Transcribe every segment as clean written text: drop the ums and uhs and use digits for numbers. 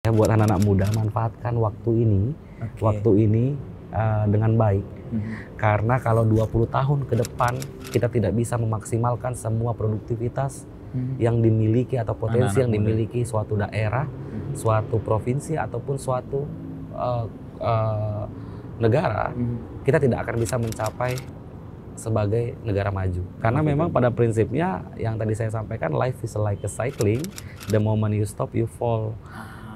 Ya buat anak-anak muda, manfaatkan waktu ini dengan baik. Karena kalau 20 tahun ke depan kita tidak bisa memaksimalkan semua produktivitas yang dimiliki atau potensi yang dimiliki suatu daerah, suatu provinsi ataupun suatu negara, kita tidak akan bisa mencapai sebagai negara maju. Karena memang pada prinsipnya yang tadi saya sampaikan, life is like a cycling, the moment you stop you fall.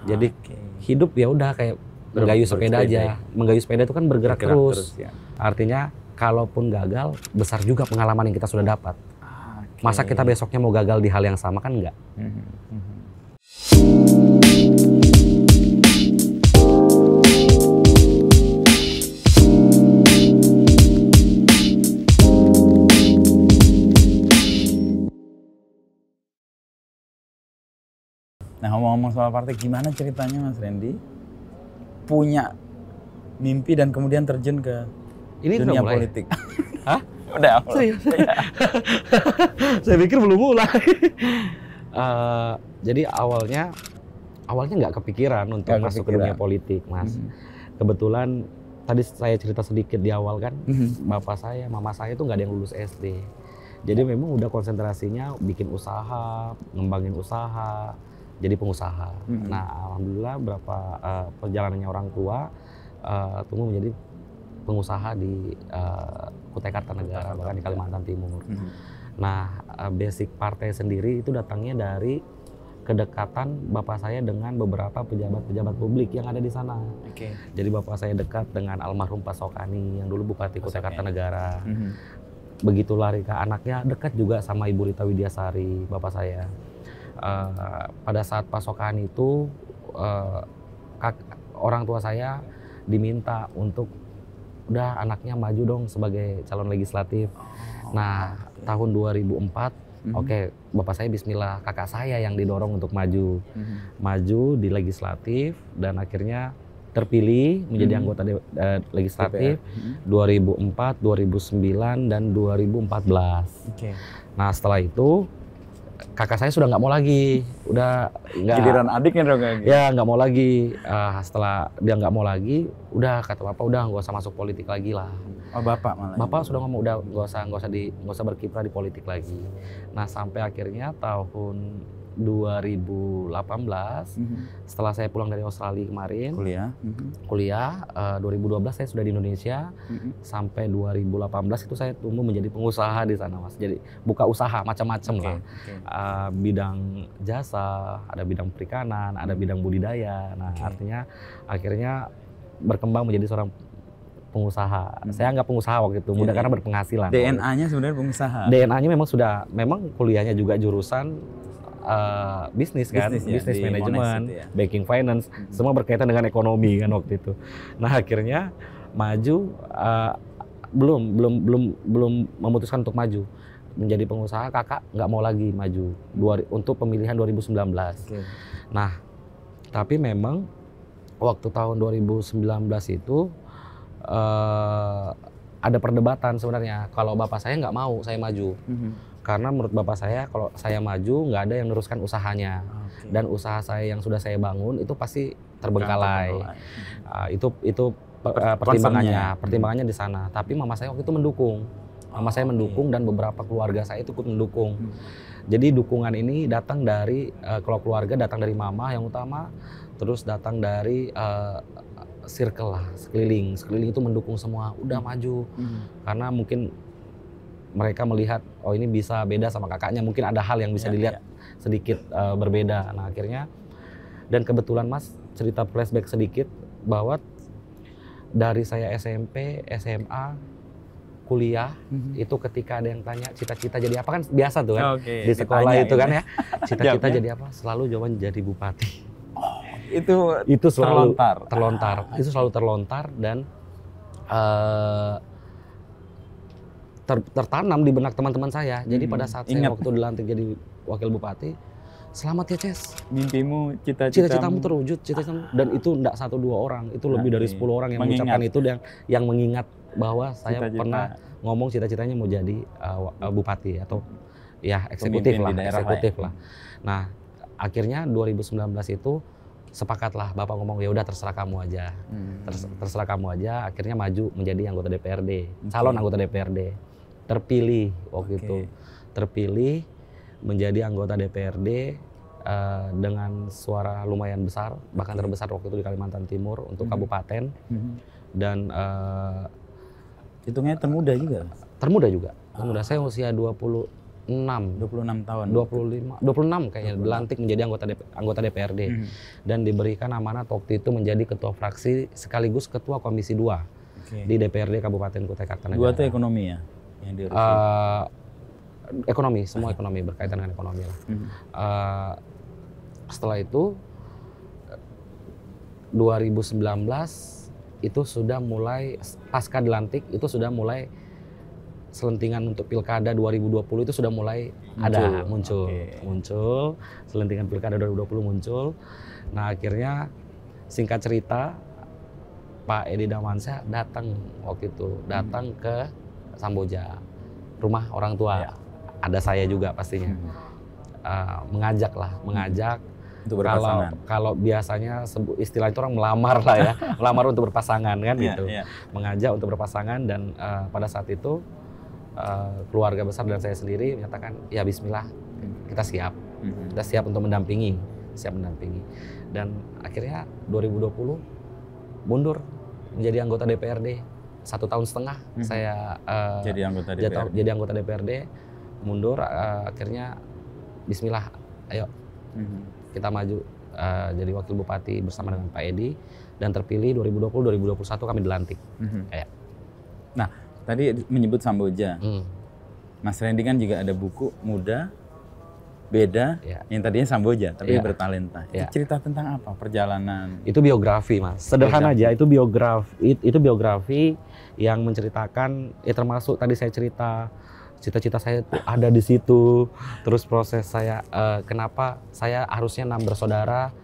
Jadi hidup ya udah kayak menggayuh sepeda aja. Menggayuh sepeda itu kan bergerak terus. Ya. Artinya kalaupun gagal, besar juga pengalaman yang kita sudah dapat. Masa kita besoknya mau gagal di hal yang sama, kan enggak? Nah, ngomong-ngomong soal partai, gimana ceritanya Mas Randy punya mimpi dan kemudian terjun ke dunia politik? Hah? Udah. Serius? Saya pikir belum mulai. Jadi awalnya nggak kepikiran untuk masuk ke dunia politik, Mas. Kebetulan tadi saya cerita sedikit di awal kan, bapak saya, mama saya itu nggak ada yang lulus SD. Jadi memang udah konsentrasinya bikin usaha, ngembangin usaha, jadi pengusaha. Nah, alhamdulillah berapa perjalanannya orang tua tumbuh menjadi pengusaha di Kutai Kartanegara, bahkan di Kalimantan Timur. Nah, basic partai sendiri itu datangnya dari kedekatan bapak saya dengan beberapa pejabat-pejabat publik yang ada di sana. Jadi bapak saya dekat dengan almarhum Pak Sokani yang dulu Bupati Kutai Kartanegara. Begitu lari ke anaknya, dekat juga sama Ibu Rita Widiasari, bapak saya. Pada saat Pak Sokani itu orang tua saya diminta untuk udah anaknya maju dong sebagai calon legislatif. Nah, tahun 2004 bapak saya bismillah, kakak saya yang didorong untuk maju di legislatif dan akhirnya terpilih menjadi anggota legislatif 2004, 2009 dan 2014. Nah, setelah itu kakak saya sudah nggak mau lagi, udah nggak. Giliran adiknya dong kayak gitu. Ya nggak mau lagi. Setelah dia nggak mau lagi, udah kata bapak udah nggak usah masuk politik lagi lah. Oh, bapak malah. Bapak sudah ngomong udah nggak usah berkiprah di politik lagi. Nah, sampai akhirnya tahun 2018 setelah saya pulang dari Australia kemarin kuliah 2012 saya sudah di Indonesia sampai 2018 itu saya tumbuh menjadi pengusaha di sana, Mas. Jadi buka usaha macam-macam lah. Bidang jasa, ada bidang perikanan, ada bidang budidaya. Nah, artinya akhirnya berkembang menjadi seorang pengusaha. Saya nggak pengusaha waktu itu, mudah karena berpenghasilan. DNA-nya sebenarnya pengusaha. DNA-nya memang kuliahnya juga jurusan bisnis kan, bisnis manajemen, banking finance, semua berkaitan dengan ekonomi kan waktu itu. Nah, akhirnya maju, belum memutuskan untuk maju menjadi pengusaha. Kakak nggak mau lagi maju untuk pemilihan 2019. Nah, tapi memang waktu tahun 2019 itu ada perdebatan sebenarnya. Kalau bapak saya nggak mau saya maju. Karena menurut bapak saya kalau saya maju nggak ada yang meneruskan usahanya, dan usaha saya yang sudah saya bangun itu pasti terbengkalai. Itu pertimbangannya di sana. Tapi mama saya waktu itu mendukung. Mama saya mendukung dan beberapa keluarga saya itu ikut mendukung. Jadi dukungan ini datang dari kalau keluarga datang dari mama yang utama, terus datang dari circle lah, sekeliling itu mendukung semua. Udah maju, karena mungkin mereka melihat oh ini bisa beda sama kakaknya, mungkin ada hal yang bisa dilihat sedikit berbeda. Nah, akhirnya dan kebetulan, Mas, cerita flashback sedikit bahwa dari saya SMP, SMA, kuliah itu ketika ada yang tanya cita-cita jadi apa kan biasa tuh kan di sekolah itu kan ya, cita-cita jadi apa, selalu jawaban jadi bupati. Itu selalu terlontar. Itu selalu terlontar dan tertanam di benak teman-teman saya. Jadi pada saat saya waktu dilantik jadi wakil bupati, selamat ya Ces, mimpimu, cita-citamu terwujud, dan itu enggak 1-2 orang, itu lebih dari 10 orang yang mengucapkan itu, yang mengingat bahwa saya pernah ngomong cita-citanya mau jadi bupati atau ya eksekutif lah. Nah, akhirnya 2019 itu sepakatlah bapak ngomong ya udah terserah kamu aja, terserah kamu aja. Akhirnya maju menjadi anggota DPRD, calon anggota DPRD, terpilih waktu itu, terpilih menjadi anggota DPRD dengan suara lumayan besar, bahkan terbesar waktu itu di Kalimantan Timur untuk kabupaten, dan hitungnya termuda juga. Termuda juga, termuda. Saya usia 26 tahun. 26 kayaknya dilantik menjadi anggota DPRD dan diberikan amanat waktu itu menjadi ketua fraksi sekaligus ketua komisi 2 di DPRD Kabupaten Kutai Kartanegara. 2 itu ekonomi ya yang diurusi. Ekonomi, semua ekonomi, berkaitan dengan ekonomi lah. Setelah itu 2019 itu sudah mulai, pasca dilantik itu sudah mulai selentingan untuk pilkada 2020 itu sudah mulai muncul. Selentingan pilkada 2020 muncul. Nah akhirnya singkat cerita Pak Edi Damansyah datang waktu itu, datang ke Samboja, rumah orang tua. Ada saya juga pastinya. Mengajak untuk berpasangan. Kalau biasanya istilah itu orang melamar lah ya, melamar untuk berpasangan kan gitu. Mengajak untuk berpasangan dan pada saat itu keluarga besar dan saya sendiri menyatakan ya Bismillah, kita siap, untuk mendampingi, dan akhirnya 2020 mundur menjadi anggota DPRD 1,5 tahun saya jadi anggota DPRD, mundur, akhirnya Bismillah, ayo kita maju jadi wakil bupati bersama dengan Pak Edi dan terpilih 2020-2021 kami dilantik. Nah, tadi menyebut Samboja. Mas Randy kan juga ada buku Muda Beda yang tadinya Samboja tapi bertalenta. Itu cerita tentang apa? Perjalanan. Itu biografi, Mas. Sederhana aja, itu biografi yang menceritakan termasuk tadi saya cerita cita-cita saya tuh ada di situ. Terus proses saya kenapa saya harusnya 6 bersaudara,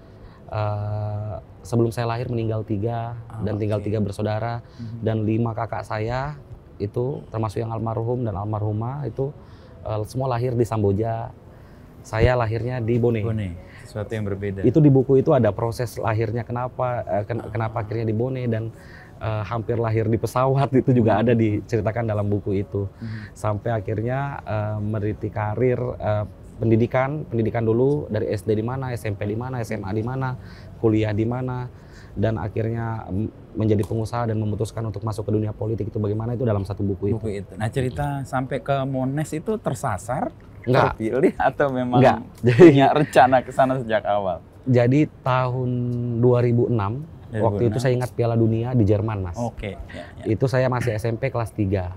sebelum saya lahir meninggal 3 dan tinggal 3 bersaudara dan 5 kakak saya itu termasuk yang almarhum dan almarhumah itu semua lahir di Samboja. Saya lahirnya di Bone. Sesuatu yang berbeda. Itu di buku itu ada proses lahirnya kenapa akhirnya di Bone dan hampir lahir di pesawat itu juga ada diceritakan dalam buku itu. Sampai akhirnya meniti karir pendidikan dulu dari SD di mana, SMP di mana, SMA di mana, kuliah di mana, dan akhirnya menjadi pengusaha dan memutuskan untuk masuk ke dunia politik itu bagaimana itu dalam satu buku itu. Nah cerita sampai ke Mones itu tersasar, enggak, terpilih atau memang enggak, punya rencana ke sana sejak awal? Jadi tahun 2006 waktu itu saya ingat Piala Dunia di Jerman, Mas. Itu saya masih SMP kelas 3.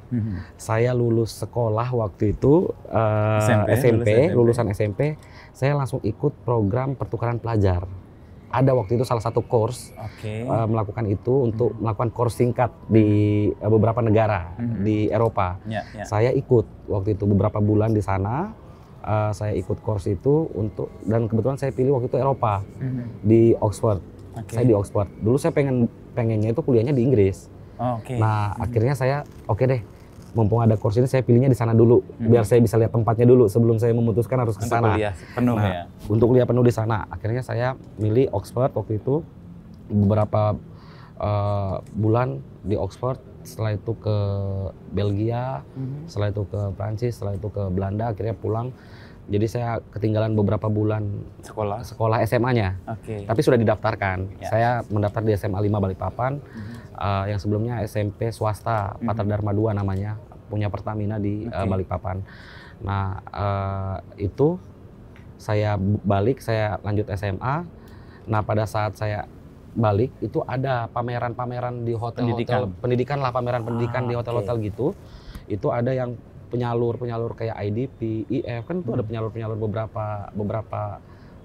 Saya lulus sekolah waktu itu SMP, lulusan SMP, saya langsung ikut program pertukaran pelajar. Ada waktu itu salah satu course melakukan itu untuk melakukan course singkat di beberapa negara di Eropa. Saya ikut waktu itu beberapa bulan di sana. Saya ikut course itu dan kebetulan saya pilih waktu itu Eropa di Oxford. Saya di Oxford. Dulu saya pengennya itu kuliahnya di Inggris. Nah akhirnya saya deh, mumpung ada course ini saya pilihnya di sana dulu biar saya bisa lihat tempatnya dulu sebelum saya memutuskan harus ke sana. Untuk kuliah penuh di sana. Akhirnya saya milih Oxford waktu itu beberapa bulan di Oxford. Setelah itu ke Belgia, setelah itu ke Prancis, setelah itu ke Belanda. Akhirnya pulang. Jadi saya ketinggalan beberapa bulan sekolah SMA-nya. Tapi sudah didaftarkan. Saya mendaftar di SMA 5 Balikpapan. Yang sebelumnya SMP swasta, Patra Dharma 2 namanya, punya Pertamina di Balikpapan. Nah itu saya balik, saya lanjut SMA. Nah pada saat saya balik itu ada pameran-pameran di hotel-hotel pendidikan lah, pameran pendidikan di hotel-hotel gitu. Itu ada yang penyalur kayak IDP, IF, kan itu ada penyalur beberapa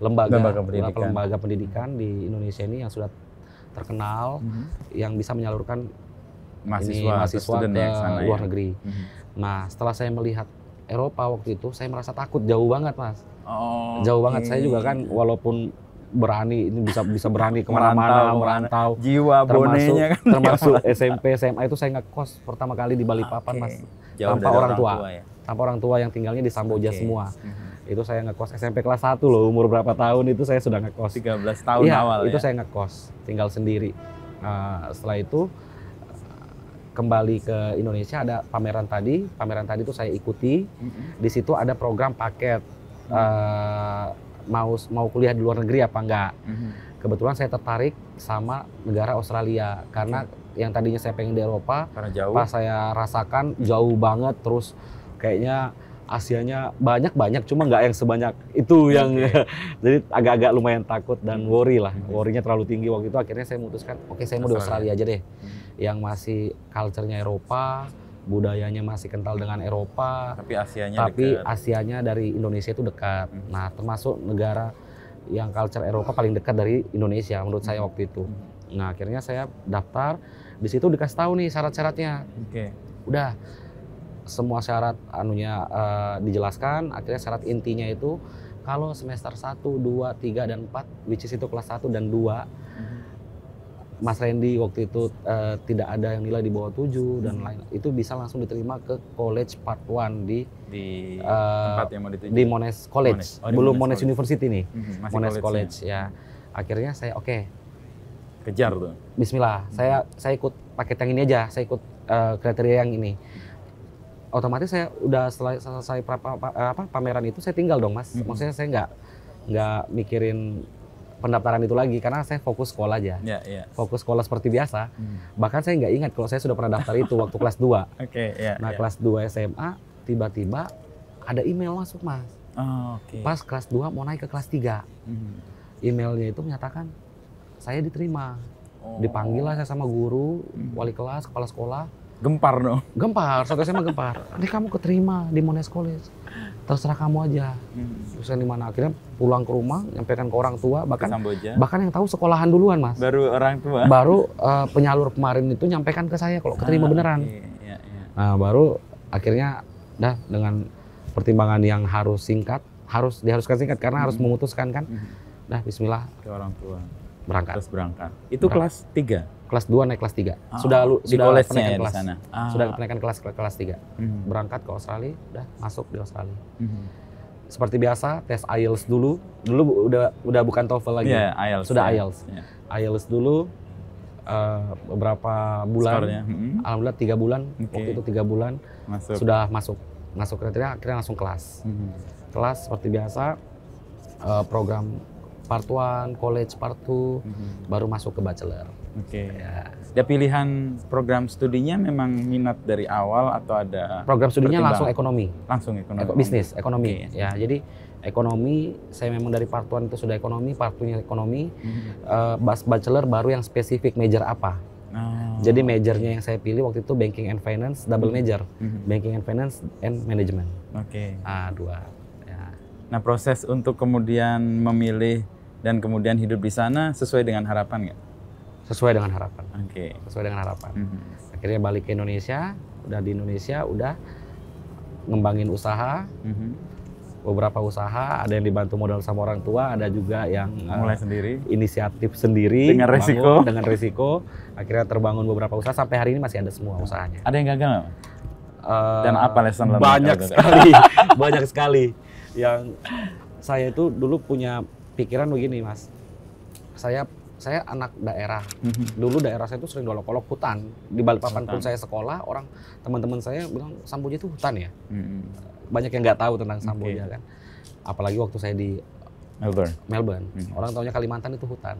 lembaga pendidikan di Indonesia ini yang sudah terkenal, yang bisa menyalurkan mahasiswa ke luar negeri. Nah setelah saya melihat Eropa waktu itu, saya merasa takut, jauh banget, Mas. Jauh banget. Saya juga kan walaupun berani, ini bisa berani kemana-mana, merantau. Jiwa bonenya kan. Termasuk SMP, SMA itu saya ngekos pertama kali di Balikpapan, Mas. Tanpa orang tua. Tanpa orang tua yang tinggalnya di Samboja semua. Itu saya ngekos SMP kelas 1 loh, umur berapa tahun itu saya sudah ngekos. 13 tahun awal itu ya? saya ngekos, tinggal sendiri. Setelah itu kembali ke Indonesia, ada pameran tadi itu saya ikuti. Di situ ada program paket, mau kuliah di luar negeri apa enggak. Kebetulan saya tertarik sama negara Australia, karena yang tadinya saya pengen di Eropa, pas saya rasakan jauh banget, terus kayaknya Asianya banyak, cuma nggak yang sebanyak itu yang jadi agak-agak lumayan takut dan worry lah, worry-nya terlalu tinggi waktu itu. Akhirnya saya memutuskan, oke, saya mau di Australia aja deh, yang masih culture-nya Eropa, budayanya masih kental dengan Eropa, tapi Asianya dari Indonesia itu dekat. Nah, termasuk negara yang culture Eropa paling dekat dari Indonesia menurut saya waktu itu. Nah, akhirnya saya daftar, di situ dikasih tahu nih syarat-syaratnya. Udah semua syarat dijelaskan. Akhirnya syarat intinya itu kalau semester 1, 2, 3, dan 4, which is itu kelas 1 dan 2, Mas Randy waktu itu tidak ada yang nilai di bawah 7 dan lain, itu bisa langsung diterima ke college part 1 di tempat yang mau dituju, di Monash College. Belum Monash University nih, Monash College ya. Akhirnya saya kejar tuh. Bismillah, saya ikut paket yang ini aja, saya ikut kriteria yang ini. Otomatis saya udah selesai pameran itu, saya tinggal dong, Mas. Maksudnya saya nggak mikirin pendaftaran itu lagi, karena saya fokus sekolah aja. Fokus sekolah seperti biasa. Bahkan saya nggak ingat kalau saya sudah pernah daftar itu waktu kelas 2. Kelas 2 SMA tiba-tiba ada email masuk, Mas. Pas kelas 2 mau naik ke kelas 3. Emailnya itu menyatakan saya diterima. Dipanggil lah saya sama guru, wali kelas, kepala sekolah. Gempar dong? Gempar, satu SMA gempar. Adik kamu keterima di Monash College, terserah kamu aja. Terus di mana, akhirnya pulang ke rumah, nyampaikan ke orang tua, bahkan yang tahu sekolahan duluan, Mas. Baru orang tua? Baru penyalur kemarin itu nyampaikan ke saya kalau keterima beneran. Nah, baru akhirnya dengan pertimbangan yang diharuskan singkat karena harus memutuskan kan. Bismillah. Ke orang tua. Berangkat. Terus berangkat. Itu kelas 3? Kelas 2 naik kelas 3. Sudah college-nya ya, kelas. di sana. Sudah kenaikan kelas ke kelas 3. Berangkat ke Australia, udah masuk di Australia. Seperti biasa, tes IELTS dulu. Dulu udah bukan TOEFL lagi. IELTS. Sudah IELTS. IELTS dulu beberapa bulan. Alhamdulillah 3 bulan. Waktu itu 3 bulan sudah masuk kriteria, akhirnya langsung kelas. Kelas seperti biasa, program part 1, college part 2, baru masuk ke bachelor. Ya, pilihan program studinya memang minat dari awal atau ada program studinya langsung ekonomi. Bisnis, ekonomi. Ya, jadi ekonomi, saya memang dari part 1 itu sudah ekonomi, part 2-nya ekonomi. Bachelor baru yang spesifik major apa. Jadi majornya yang saya pilih waktu itu banking and finance, double major. Banking and finance and management. 2. Ya. Nah, proses untuk kemudian memilih dan kemudian hidup di sana sesuai dengan harapan nggak? Sesuai dengan harapan. Sesuai dengan harapan. Akhirnya balik ke Indonesia, udah di Indonesia, udah ngembangin usaha. Beberapa usaha, ada yang dibantu modal sama orang tua, ada juga yang mulai sendiri, inisiatif sendiri dengan resiko. Akhirnya terbangun beberapa usaha, sampai hari ini masih ada semua usahanya. Ada yang gagal nggak? Dan apa lesson learned? Banyak sekali. Yang saya itu dulu punya pikiran begini, Mas. Saya anak daerah. Dulu daerah saya itu sering dolok-olok hutan. Di Balikpapan pun saya sekolah, teman-teman saya bilang Samboja itu hutan ya. Banyak yang nggak tahu tentang Samboja kan. Apalagi waktu saya di Melbourne. Orang taunya Kalimantan itu hutan.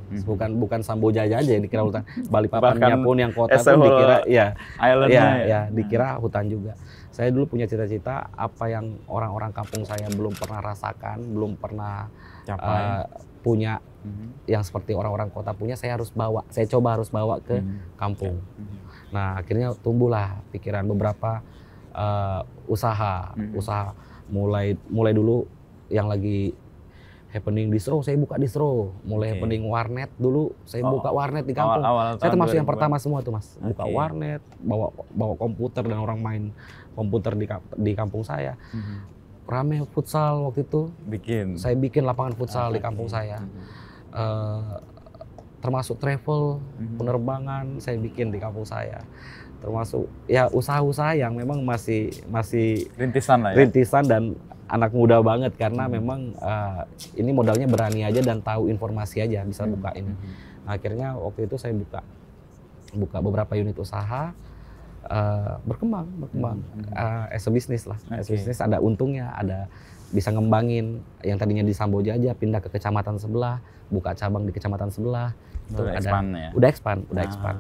Bukan Samboja aja yang dikira hutan. Balikpapannya pun yang kota pun dikira dikira hutan juga. Saya dulu punya cita-cita apa yang orang-orang kampung saya belum pernah rasakan, belum pernah punya yang seperti orang-orang kota punya, saya coba harus bawa ke kampung. Nah, akhirnya tumbuhlah pikiran beberapa usaha mulai dulu yang lagi happening distro, saya buka distro. Mulai happening warnet dulu, saya buka warnet di kampung. Saya termasuk yang pertama semua tuh, Mas. Buka warnet, bawa komputer dan orang main komputer di kampung saya. Rame futsal waktu itu. Saya bikin lapangan futsal di kampung saya. Termasuk travel, penerbangan saya bikin di kampung saya. Termasuk ya usaha-usaha yang memang masih rintisan lah ya. Rintisan dan anak muda banget karena memang ini modalnya berani aja dan tahu informasi aja bisa buka ini. Nah, akhirnya waktu itu saya buka beberapa unit usaha, berkembang as a business lah. As a business ada untungnya, ada bisa ngembangin yang tadinya di Samboja aja pindah ke kecamatan sebelah, buka cabang di kecamatan sebelah. Itu udah expand.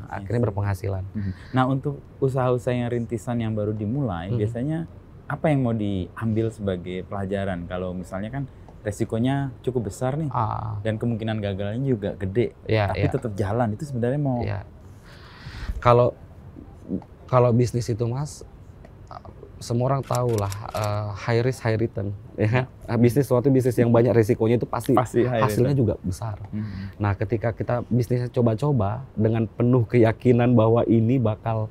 Akhirnya berpenghasilan. Nah, untuk usaha-usaha yang rintisan yang baru dimulai, biasanya apa yang mau diambil sebagai pelajaran? Kalau misalnya kan resikonya cukup besar nih, dan kemungkinan gagalnya juga gede, tapi tetap jalan, itu sebenarnya mau... Kalau bisnis itu Mas, semua orang tahu lah, high risk high return, ya. Bisnis suatu bisnis yang banyak risikonya itu pasti hasilnya juga besar. Nah, ketika kita bisnisnya coba-coba dengan penuh keyakinan bahwa ini bakal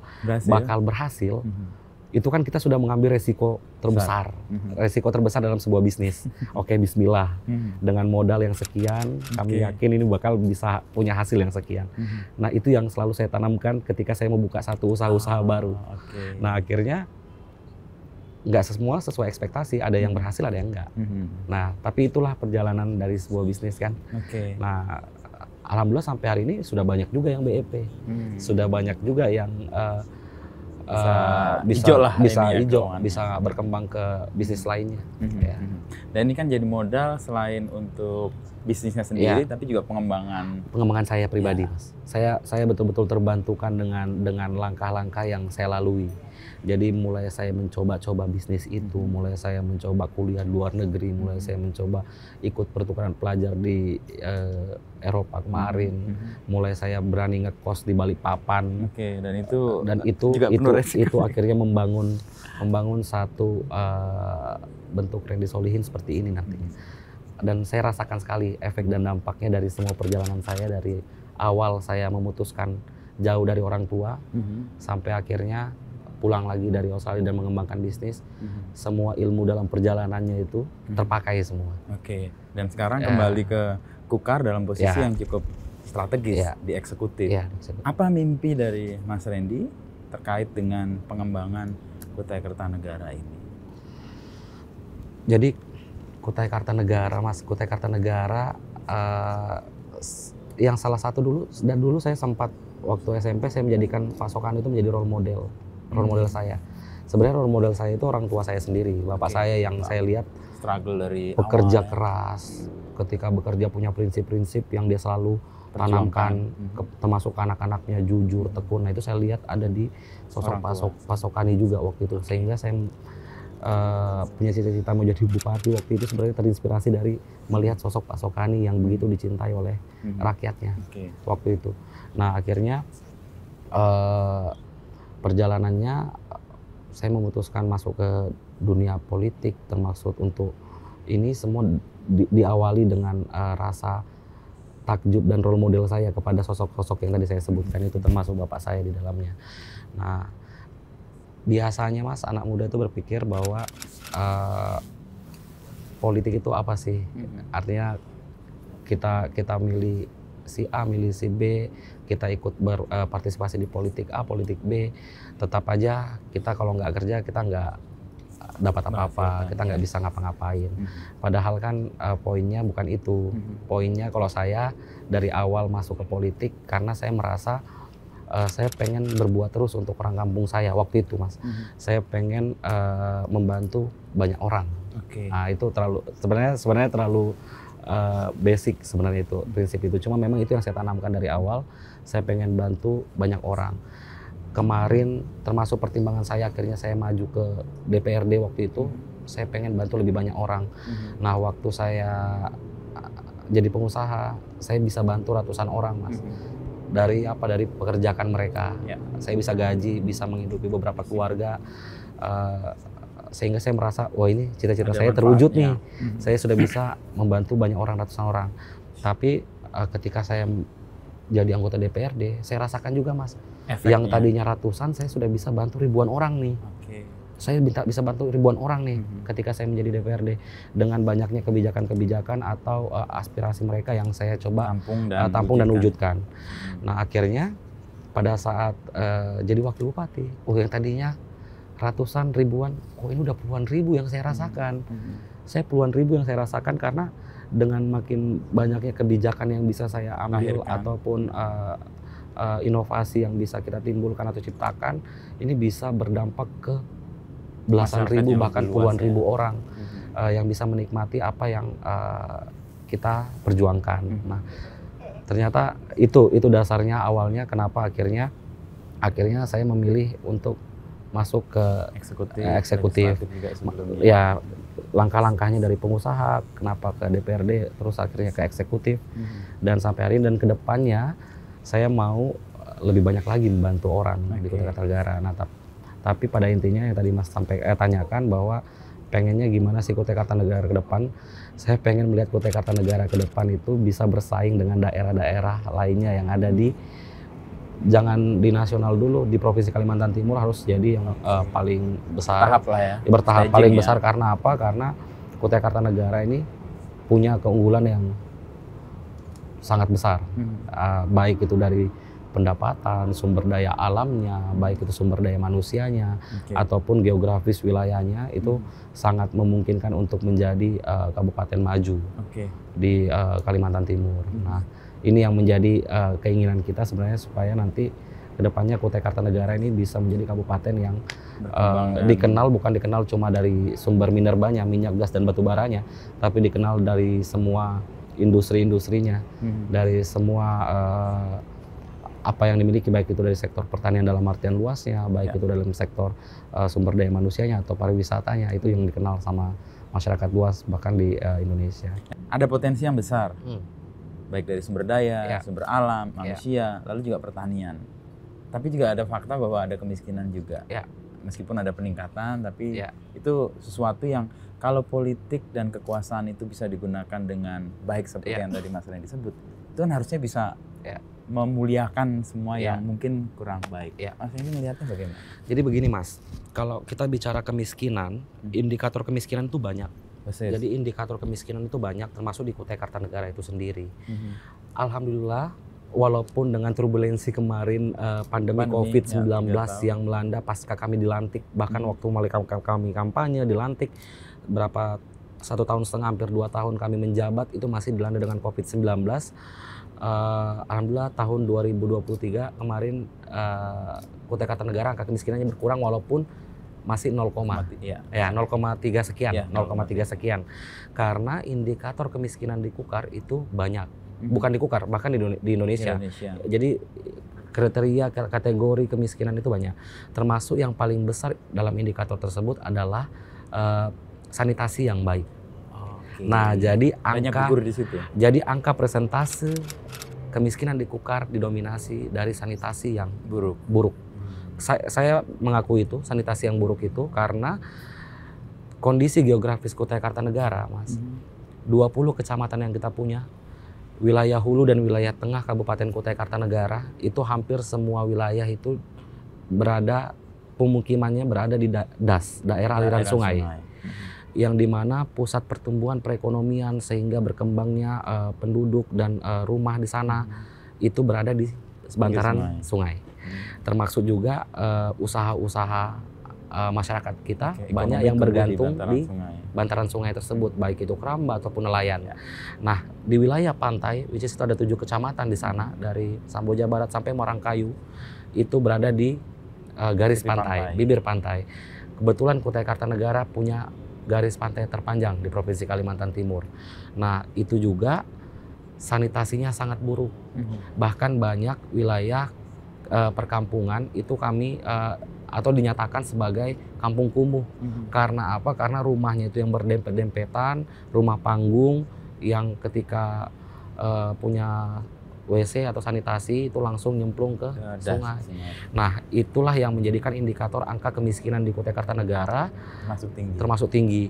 berhasil, itu kan kita sudah mengambil resiko terbesar, resiko terbesar dalam sebuah bisnis. Oke, bismillah. Dengan modal yang sekian, kami yakin ini bakal bisa punya hasil yang sekian. Nah, itu yang selalu saya tanamkan ketika saya mau buka satu usaha-usaha baru. Nah, akhirnya nggak semua sesuai ekspektasi, ada yang berhasil, ada yang enggak. Nah, tapi itulah perjalanan dari sebuah bisnis kan. Nah, alhamdulillah sampai hari ini sudah banyak juga yang BEP, sudah banyak juga yang bisa berkembang ke bisnis lainnya. Dan ini kan jadi modal selain untuk bisnisnya sendiri, tapi juga pengembangan saya pribadi, Mas. Saya betul-betul terbantukan dengan langkah-langkah yang saya lalui. Jadi mulai saya mencoba-coba bisnis itu, mulai saya mencoba kuliah luar negeri, mulai saya mencoba ikut pertukaran pelajar di Eropa kemarin, mulai saya berani ngekos di Balikpapan. Dan itu akhirnya membangun satu bentuk Randy Solihin seperti ini nantinya. Dan saya rasakan sekali efek dan dampaknya dari semua perjalanan saya, dari awal saya memutuskan jauh dari orang tua sampai akhirnya pulang lagi dari Australia dan mengembangkan bisnis. Semua ilmu dalam perjalanannya itu terpakai semua. Dan sekarang kembali ke Kukar dalam posisi yang cukup strategis di eksekutif. Apa mimpi dari Mas Randy terkait dengan pengembangan Kutai Kartanegara ini? Jadi Kutai Kartanegara, Mas, Kutai Kartanegara yang salah satu dulu saya sempat waktu SMP saya menjadikan Pak Sokani itu menjadi role model saya. Sebenarnya role model saya itu orang tua saya sendiri, bapak saya yang saya lihat struggle dari bekerja keras, ketika bekerja punya prinsip-prinsip yang dia selalu tanamkan, termasuk anak-anaknya jujur, tekun. Nah, itu saya lihat ada di sosok Pak Sokani juga waktu itu, sehingga saya punya cita-cita mau jadi bupati waktu itu sebenarnya terinspirasi dari melihat sosok Pak Sokani yang begitu dicintai oleh rakyatnya waktu itu. Nah, akhirnya perjalanannya saya memutuskan masuk ke dunia politik, termasuk untuk ini semua diawali dengan rasa takjub dan role model saya kepada sosok-sosok yang tadi saya sebutkan itu, termasuk bapak saya di dalamnya. Nah, biasanya Mas, anak muda itu berpikir bahwa politik itu apa sih? Artinya kita milih si A, milih si B, kita ikut berpartisipasi di politik A, politik B, tetap aja kita kalau nggak kerja kita nggak dapat apa-apa, kita nggak bisa ngapa-ngapain. Padahal kan poinnya bukan itu. Poinnya kalau saya dari awal masuk ke politik karena saya merasa saya pengen berbuat terus untuk orang kampung saya waktu itu, Mas. Saya pengen membantu banyak orang. Nah, itu sebenarnya terlalu basic sebenarnya itu prinsip itu. Cuma memang itu yang saya tanamkan dari awal. Saya pengen bantu banyak orang. Kemarin termasuk pertimbangan saya akhirnya saya maju ke DPRD waktu itu. Saya pengen bantu lebih banyak orang. Nah, waktu saya jadi pengusaha, saya bisa bantu ratusan orang, Mas. Dari pekerjaan mereka. Saya bisa gaji, bisa menghidupi beberapa keluarga. Sehingga saya merasa, wah ini cita-cita saya terwujud nih. Saya sudah bisa membantu banyak orang, ratusan orang. Tapi ketika saya jadi anggota DPRD, saya rasakan juga, Mas. Efeknya. Yang tadinya ratusan, saya sudah bisa bantu ribuan orang nih. Saya bisa bantu ribuan orang nih ketika saya menjadi DPRD. Dengan banyaknya kebijakan-kebijakan atau aspirasi mereka yang saya coba tampung dan wujudkan. Nah, akhirnya pada saat jadi wakil bupati, yang tadinya ratusan ribuan, ini udah puluhan ribu yang saya rasakan. saya puluhan ribu yang saya rasakan karena dengan makin banyaknya kebijakan yang bisa saya ambil ataupun inovasi yang bisa kita timbulkan atau ciptakan, ini bisa berdampak ke belasan ribu bahkan puluhan ribu orang yang bisa menikmati apa yang kita perjuangkan. Nah, ternyata itu dasarnya awalnya kenapa akhirnya saya memilih untuk masuk ke eksekutif. Ya, langkah-langkahnya dari pengusaha, kenapa ke DPRD, terus akhirnya ke eksekutif, dan sampai hari ini dan kedepannya saya mau lebih banyak lagi membantu orang di Kutai Kartanegara. Nah, tapi pada intinya yang tadi Mas tanyakan bahwa pengennya gimana sih Kutai Kartanegara ke depan, saya pengen melihat Kutai Kartanegara ke depan itu bisa bersaing dengan daerah-daerah lainnya yang ada di, jangan di nasional dulu, di Provinsi Kalimantan Timur harus jadi yang paling besar. Bertahap lah ya. Bertahap paling besar karena apa? Karena Kutai Kartanegara ini punya keunggulan yang sangat besar. Baik itu dari pendapatan, sumber daya alamnya, baik itu sumber daya manusianya, ataupun geografis wilayahnya itu sangat memungkinkan untuk menjadi kabupaten maju di Kalimantan Timur. Nah, ini yang menjadi keinginan kita sebenarnya supaya nanti kedepannya Kutai Kartanegara ini bisa menjadi kabupaten yang bukan dikenal cuma dari sumber minerbanya, minyak, gas, dan batu baranya, tapi dikenal dari semua industri-industrinya, dari semua apa yang dimiliki, baik itu dari sektor pertanian dalam artian luasnya, baik itu dalam sektor sumber daya manusianya atau pariwisatanya, itu yang dikenal sama masyarakat luas bahkan di Indonesia. Ada potensi yang besar, baik dari sumber daya, sumber alam, manusia, lalu juga pertanian. Tapi juga ada fakta bahwa ada kemiskinan juga. Meskipun ada peningkatan, tapi itu sesuatu yang kalau politik dan kekuasaan itu bisa digunakan dengan baik seperti yang tadi Mas Randy disebut, itu kan harusnya bisa memuliakan semua yang mungkin kurang baik. Mas Randy melihatnya bagaimana? Jadi begini Mas, kalau kita bicara kemiskinan, indikator kemiskinan itu banyak. Jadi indikator kemiskinan itu banyak, termasuk di Kutai Kartanegara itu sendiri. Alhamdulillah, walaupun dengan turbulensi kemarin pandemi COVID-19 yang melanda pasca kami dilantik, bahkan waktu mulai kami kampanye dilantik, berapa 1,5 tahun, hampir 2 tahun kami menjabat, itu masih dilanda dengan COVID-19. Alhamdulillah tahun 2023 kemarin Kutai Kartanegara angka kemiskinannya berkurang walaupun masih 0,3 sekian, 0,3 sekian. Karena indikator kemiskinan di Kukar itu banyak. Bukan di Kukar, bahkan di Indonesia. Jadi kriteria kategori kemiskinan itu banyak. Termasuk yang paling besar dalam indikator tersebut adalah sanitasi yang baik. Nah, jadi angka persentase kemiskinan di Kukar didominasi dari sanitasi yang buruk. Saya mengaku itu, sanitasi yang buruk itu karena kondisi geografis Kutai Kartanegara, Mas. 20 kecamatan yang kita punya, wilayah hulu dan wilayah tengah Kabupaten Kutai Kartanegara, itu hampir semua wilayah itu pemukimannya berada di daerah aliran sungai. Yang dimana pusat pertumbuhan perekonomian sehingga berkembangnya penduduk dan rumah di sana itu berada di bantaran sungai. Termasuk juga usaha-usaha masyarakat kita banyak yang bergantung di bantaran sungai tersebut, baik itu keramba ataupun nelayan. Nah, di wilayah pantai, which is itu ada 7 kecamatan di sana, dari Samboja Barat sampai Morangkayu, itu berada di garis pantai, bibir pantai. Kebetulan Kutai Kartanegara punya garis pantai terpanjang di Provinsi Kalimantan Timur. Nah, itu juga sanitasinya sangat buruk. Bahkan banyak wilayah perkampungan itu kami atau dinyatakan sebagai kampung kumuh. Karena apa? Karena rumahnya itu yang berdempet-dempetan, rumah panggung yang ketika punya WC atau sanitasi itu langsung nyemplung ke sungai. Nah, itulah yang menjadikan indikator angka kemiskinan di Kutai Kartanegara termasuk tinggi.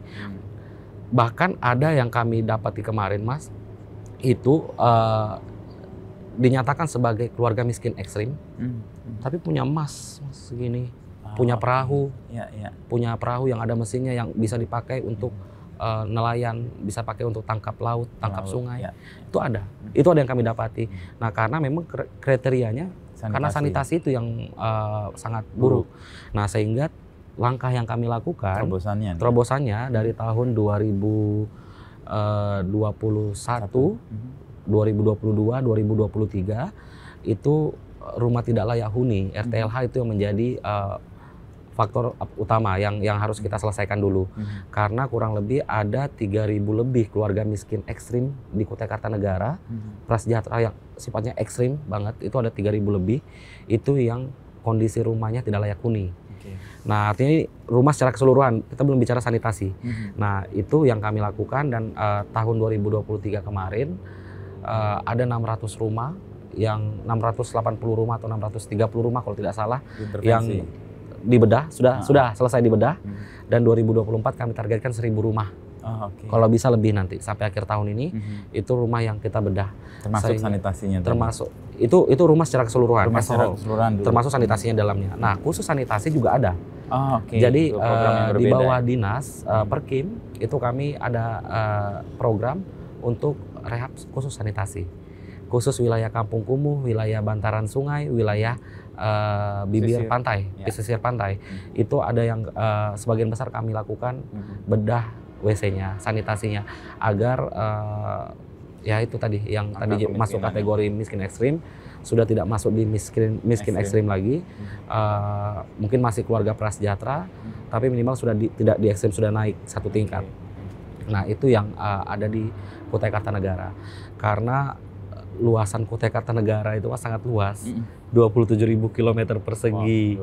Bahkan ada yang kami dapati kemarin, Mas, itu dinyatakan sebagai keluarga miskin ekstrim, tapi punya emas segini, punya perahu, punya perahu yang ada mesinnya yang bisa dipakai untuk nelayan, bisa pakai untuk tangkap laut, tangkap sungai. Itu ada yang kami dapati. Nah, karena memang kriterianya karena sanitasi itu yang sangat buruk. Nah, sehingga langkah yang kami lakukan, terobosannya dari tahun 2021, 2022, 2023 itu rumah tidak layak huni, RTLH itu yang menjadi faktor utama yang harus kita selesaikan dulu. Karena kurang lebih ada 3.000 lebih keluarga miskin ekstrim di Kutai Kartanegara, prasejahtera yang sifatnya ekstrim banget, itu ada 3.000 lebih, itu yang kondisi rumahnya tidak layak huni. Nah, artinya ini rumah secara keseluruhan, kita belum bicara sanitasi. Nah, itu yang kami lakukan, dan tahun 2023 kemarin ada 600 rumah, yang 680 rumah atau 630 rumah kalau tidak salah, yang dibedah, sudah selesai dibedah, dan 2024 kami targetkan 1.000 rumah. Kalau bisa lebih nanti sampai akhir tahun ini, itu rumah yang kita bedah. Termasuk sanitasinya. Termasuk itu rumah secara keseluruhan. Termasuk sanitasinya dalamnya. Nah, khusus sanitasi juga ada. Jadi di bawah dinas Perkim itu kami ada program untuk rehab khusus sanitasi, khusus wilayah Kampung Kumuh, wilayah bantaran sungai, wilayah bibir pantai, pesisir pantai. Itu ada yang sebagian besar kami lakukan bedah WC-nya, sanitasinya, agar ya itu tadi yang tadi masuk kategori miskin ekstrim sudah tidak masuk di miskin ekstrim lagi. Mungkin masih keluarga prasejahtera, tapi minimal sudah tidak di ekstrim, sudah naik satu tingkat. Nah, itu yang ada di Kutai Kartanegara. Karena luasan Kutai Kartanegara itu sangat luas, 27.000 km persegi.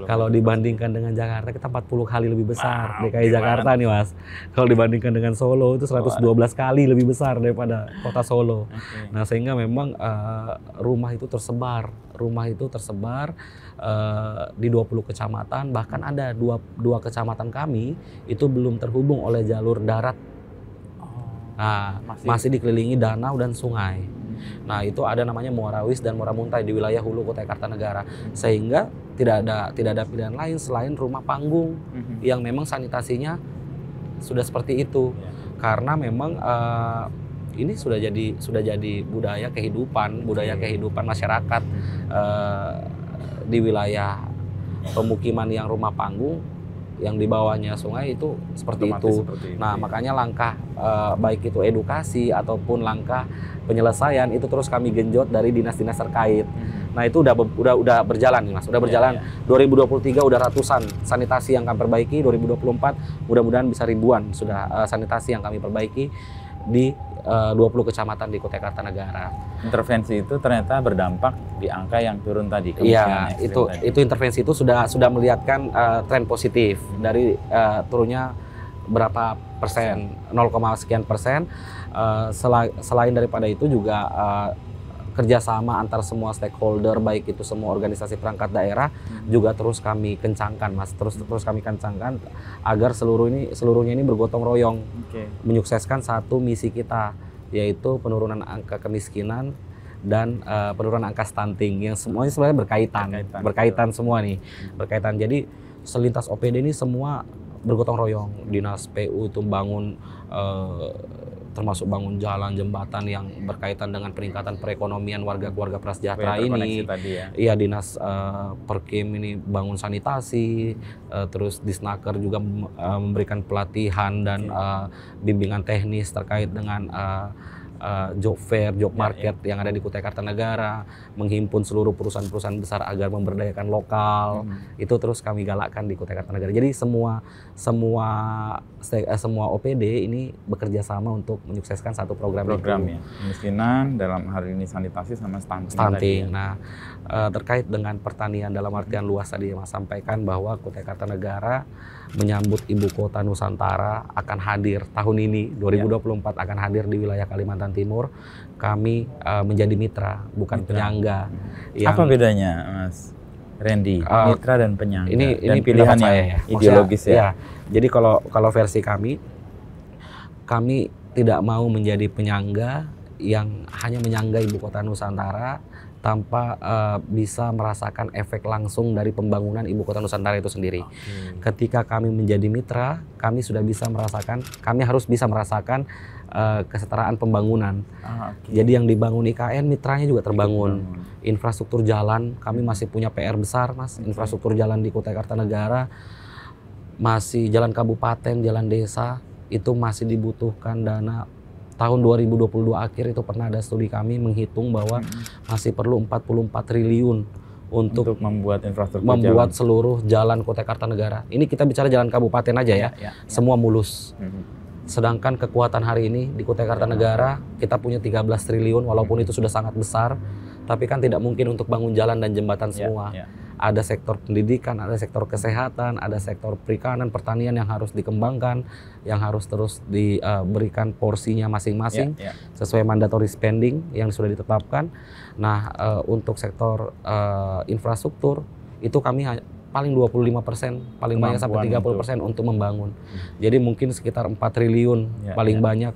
Kalau dibandingkan dengan Jakarta, kita 40 kali lebih besar. DKI Jakarta nih, Mas. Kalau dibandingkan dengan Solo itu 112 kali lebih besar daripada kota Solo. Nah, sehingga memang rumah itu tersebar di 20 kecamatan, bahkan ada dua kecamatan kami itu belum terhubung oleh jalur darat. Nah, masih dikelilingi danau dan sungai. Nah, itu ada namanya Muarawis dan Muara Muntai di wilayah hulu Kutai Kartanegara. Sehingga tidak ada pilihan lain selain rumah panggung yang memang sanitasinya sudah seperti itu. Karena memang ini sudah jadi budaya kehidupan masyarakat di wilayah pemukiman yang rumah panggung yang di bawahnya sungai itu seperti itu. Nah, makanya langkah baik itu edukasi ataupun langkah penyelesaian itu terus kami genjot dari dinas-dinas terkait. Nah, itu udah berjalan nih, Mas. Udah berjalan. 2023 udah ratusan sanitasi yang kami perbaiki, 2024 mudah-mudahan bisa ribuan sudah sanitasi yang kami perbaiki di 20 kecamatan di Kutai Kartanegara. Intervensi itu ternyata berdampak di angka yang turun tadi. Iya, itu intervensi itu sudah melihatkan tren positif dari turunnya berapa persen, 0, sekian persen. Selain daripada itu juga kerjasama antar semua stakeholder, baik itu semua organisasi perangkat daerah juga terus kami kencangkan, Mas. Terus kami kencangkan agar seluruhnya ini bergotong royong menyukseskan satu misi kita, yaitu penurunan angka kemiskinan dan penurunan angka stunting, yang semuanya sebenarnya berkaitan semua nih. Berkaitan. Jadi selintas OPD ini semua bergotong royong. Dinas PU itu bangun termasuk bangun jalan, jembatan yang berkaitan dengan peningkatan perekonomian warga-warga prasejahtera ini. Iya, dinas Perkim ini bangun sanitasi, terus Disnaker juga memberikan pelatihan dan bimbingan teknis terkait dengan job fair, job market yang ada di Kutai Kartanegara, menghimpun seluruh perusahaan-perusahaan besar agar memberdayakan lokal. Itu terus kami galakkan di Kutai Kartanegara. Jadi semua OPD ini bekerja sama untuk menyukseskan satu program itu. Ya. Kemiskinan dalam hal ini sanitasi sama stunting. Tadi, ya. Nah, terkait dengan pertanian dalam artian luas tadi Mas sampaikan bahwa Kutai Kartanegara menyambut Ibu Kota Nusantara akan hadir tahun ini 2024 akan hadir di wilayah Kalimantan Timur. Kami menjadi mitra, bukan penyangga. Apa bedanya, Mas Randy, mitra dan penyangga? Ini pilihan saya, ideologis ya. Jadi kalau versi kami tidak mau menjadi penyangga yang hanya menyangga Ibu Kota Nusantara tanpa bisa merasakan efek langsung dari pembangunan Ibu Kota Nusantara itu sendiri. Ketika kami menjadi mitra, kami harus bisa merasakan kesetaraan pembangunan. Jadi yang dibangun IKN, mitranya juga terbangun. Infrastruktur jalan, kami masih punya PR besar, Mas. Infrastruktur jalan di Kutai Kartanegara masih jalan kabupaten, jalan desa itu masih dibutuhkan dana. Tahun 2022 akhir itu pernah ada studi kami menghitung bahwa masih perlu 44 triliun untuk membuat infrastruktur jalan. Seluruh jalan Kutai Kartanegara. Ini kita bicara jalan kabupaten aja ya. Semua mulus. Sedangkan kekuatan hari ini di Kutai Kartanegara kita punya 13 triliun walaupun itu sudah sangat besar, tapi kan tidak mungkin untuk bangun jalan dan jembatan semua. Ada sektor pendidikan, ada sektor kesehatan, ada sektor perikanan, pertanian yang harus dikembangkan, yang harus terus diberikan porsinya masing-masing sesuai mandatory spending yang sudah ditetapkan. Nah, untuk sektor infrastruktur itu kami paling 25%, paling banyak sampai 30% untuk membangun. Jadi mungkin sekitar 4 triliun paling banyak.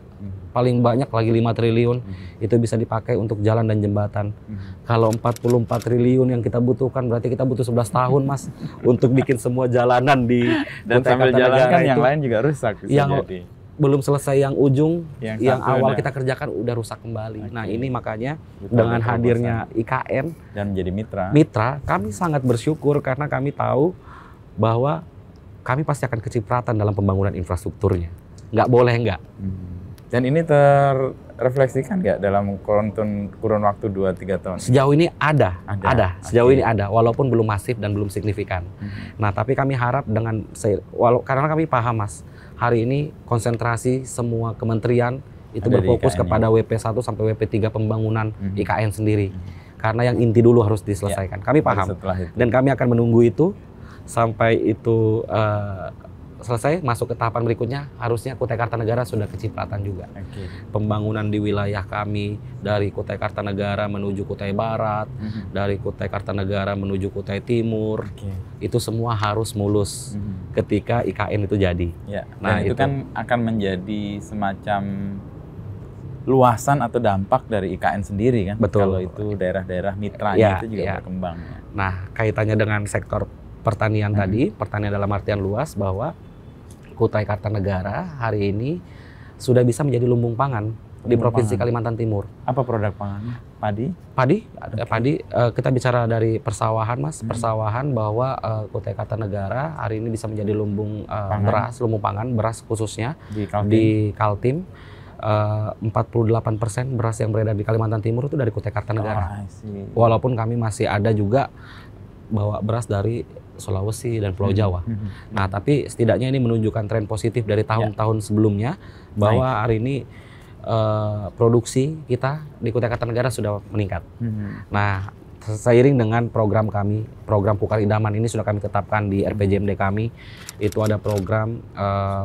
Paling banyak lagi 5 triliun itu bisa dipakai untuk jalan dan jembatan. Kalau 44 triliun yang kita butuhkan berarti kita butuh 11 tahun Mas untuk bikin semua jalanan di dan sambil jalan kan yang lain juga rusak. Yang jadi. Belum selesai yang ujung, yang awal kita kerjakan udah rusak kembali. Nah ini makanya dengan hadirnya IKN dan menjadi mitra, kami sangat bersyukur karena kami tahu bahwa kami pasti akan kecipratan dalam pembangunan infrastrukturnya. Nggak boleh nggak. Dan ini terrefleksikan nggak dalam kurun waktu 2-3 tahun? Sejauh ini ada. Sejauh ini ada, walaupun belum masif dan belum signifikan. Nah, tapi kami harap karena kami paham Mas, hari ini konsentrasi semua kementerian itu berfokus kepada WP1 sampai WP3 pembangunan IKN sendiri. Karena yang inti dulu harus diselesaikan. Kami paham. Dan kami akan menunggu itu sampai itu selesai, masuk ke tahapan berikutnya, harusnya Kutai Kartanegara sudah kecipratan juga. Pembangunan di wilayah kami dari Kutai Kartanegara menuju Kutai Barat, dari Kutai Kartanegara menuju Kutai Timur, itu semua harus mulus ketika IKN itu jadi. Nah, itu kan akan menjadi semacam luasan atau dampak dari IKN sendiri kan? Betul. Kalau itu daerah-daerah mitranya itu juga berkembang. Nah, kaitannya dengan sektor pertanian tadi, pertanian dalam artian luas bahwa Kutai Kartanegara hari ini sudah bisa menjadi lumbung pangan di Provinsi Kalimantan Timur. Apa produk pangannya? Padi? Padi. Kita bicara dari persawahan Mas, persawahan bahwa Kutai Kartanegara hari ini bisa menjadi lumbung lumbung pangan beras khususnya di Kaltim. 48% beras yang beredar di Kalimantan Timur itu dari Kutai Kartanegara. Walaupun kami masih ada juga bawa beras dari Sulawesi dan Pulau Jawa. Nah, tapi setidaknya ini menunjukkan tren positif dari tahun-tahun sebelumnya bahwa hari ini produksi kita di Kutai Kartanegara sudah meningkat. Nah, seiring dengan program kami, program Pukar Idaman ini sudah kami tetapkan di RPJMD kami, itu ada program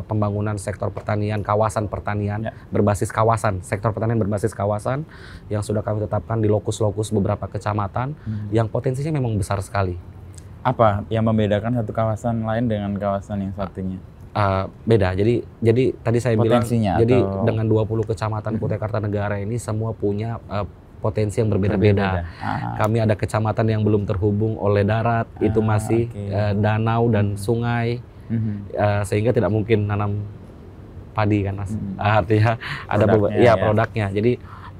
pembangunan sektor pertanian, kawasan pertanian berbasis kawasan, sektor pertanian berbasis kawasan yang sudah kami tetapkan di lokus-lokus beberapa kecamatan yang potensinya memang besar sekali. Apa yang membedakan satu kawasan lain dengan kawasan yang satunya? Beda. Jadi tadi saya bilang, jadi atau... dengan 20 kecamatan Kutai Kartanegara ini semua punya potensi yang berbeda-beda. Kami ada kecamatan yang belum terhubung oleh darat, itu masih danau dan sungai, sehingga tidak mungkin nanam padi kan Mas. Artinya ada produknya.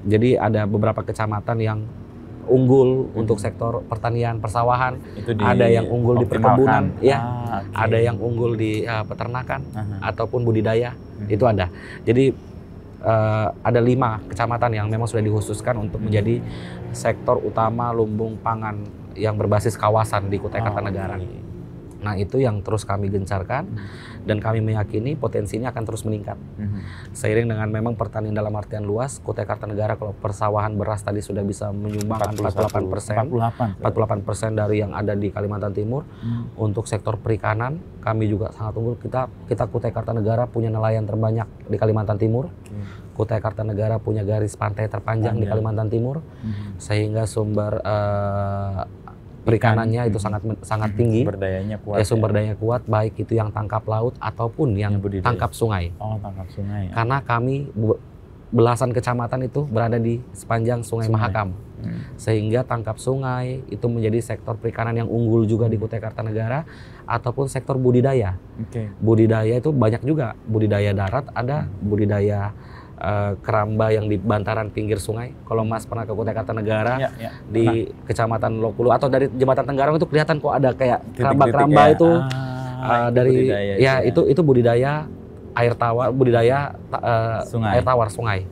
Jadi ada beberapa kecamatan yang unggul untuk sektor pertanian, persawahan, ada yang unggul di perkebunan, ada yang unggul di peternakan ataupun budidaya, itu ada. Jadi ada 5 kecamatan yang memang sudah dikhususkan untuk menjadi sektor utama lumbung pangan yang berbasis kawasan di Kutai Kartanegara. Nah, itu yang terus kami gencarkan dan kami meyakini potensinya akan terus meningkat. Seiring dengan memang pertanian dalam artian luas, Kutai Kartanegara kalau persawahan beras tadi sudah bisa menyumbang 48% dari yang ada di Kalimantan Timur. Untuk sektor perikanan, kami juga sangat unggul. Kita Kutai Kartanegara punya nelayan terbanyak di Kalimantan Timur. Kutai Kartanegara punya garis pantai terpanjang di Kalimantan Timur, sehingga sumber perikanannya itu sangat tinggi. Sumber dayanya kuat, baik itu yang tangkap laut ataupun yang tangkap sungai. Tangkap sungai. Karena kami belasan kecamatan itu berada di sepanjang Sungai Mahakam. Sehingga tangkap sungai itu menjadi sektor perikanan yang unggul juga di Kutai Kartanegara, ataupun sektor budidaya. Budidaya itu banyak juga, budidaya darat ada, budidaya keramba yang di bantaran pinggir sungai. Kalau Mas pernah ke Kutai Kartanegara, di Kecamatan Lokulu atau dari Jembatan Tenggarong itu kelihatan kok ada kayak keramba-keramba itu. dari ya itu budidaya air tawar, budidaya sungai. air tawar sungai.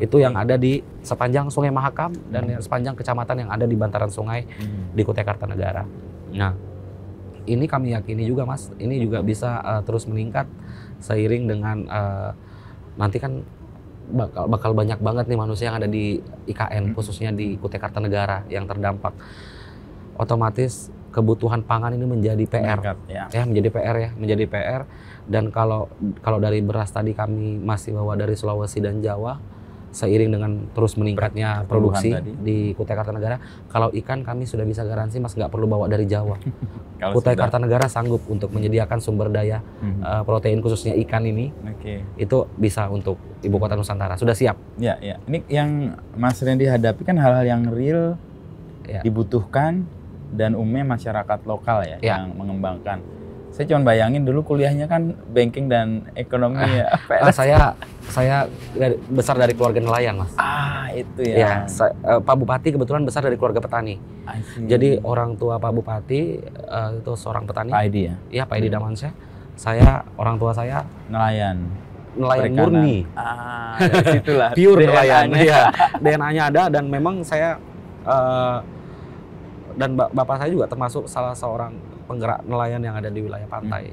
Itu yang ada di sepanjang Sungai Mahakam dan sepanjang kecamatan yang ada di bantaran sungai di Kutai Kartanegara. Nah, ini kami yakini juga Mas, ini juga bisa terus meningkat seiring dengan nanti kan bakal banyak banget nih manusia yang ada di IKN khususnya di Kutai Kartanegara yang terdampak. Otomatis kebutuhan pangan ini menjadi PR, menjadi PR. Dan kalau dari beras tadi kami masih bawa dari Sulawesi dan Jawa, seiring dengan terus meningkatnya produksi di Kutai Kartanegara, kalau ikan kami sudah bisa garansi Mas nggak perlu bawa dari Jawa. Kutai Kartanegara sanggup untuk menyediakan sumber daya protein khususnya ikan ini, itu bisa untuk Ibu Kota Nusantara, sudah siap. Ya. Ini yang Mas Randy hadapi kan hal-hal yang real, dibutuhkan, dan umumnya masyarakat lokal yang mengembangkan. Saya cuma bayangin dulu kuliahnya kan banking dan ekonomi Saya besar dari keluarga nelayan Mas. Itu ya. Pak Bupati kebetulan besar dari keluarga petani. Jadi orang tua Pak Bupati itu seorang petani. Pak Edi ya? Iya, Pak Edi Damansyah. Orang tua saya nelayan murni. Dari situlah. Pure nelayan. Iya. DNA-nya ada dan memang saya dan bapak saya juga termasuk salah seorang penggerak nelayan yang ada di wilayah pantai.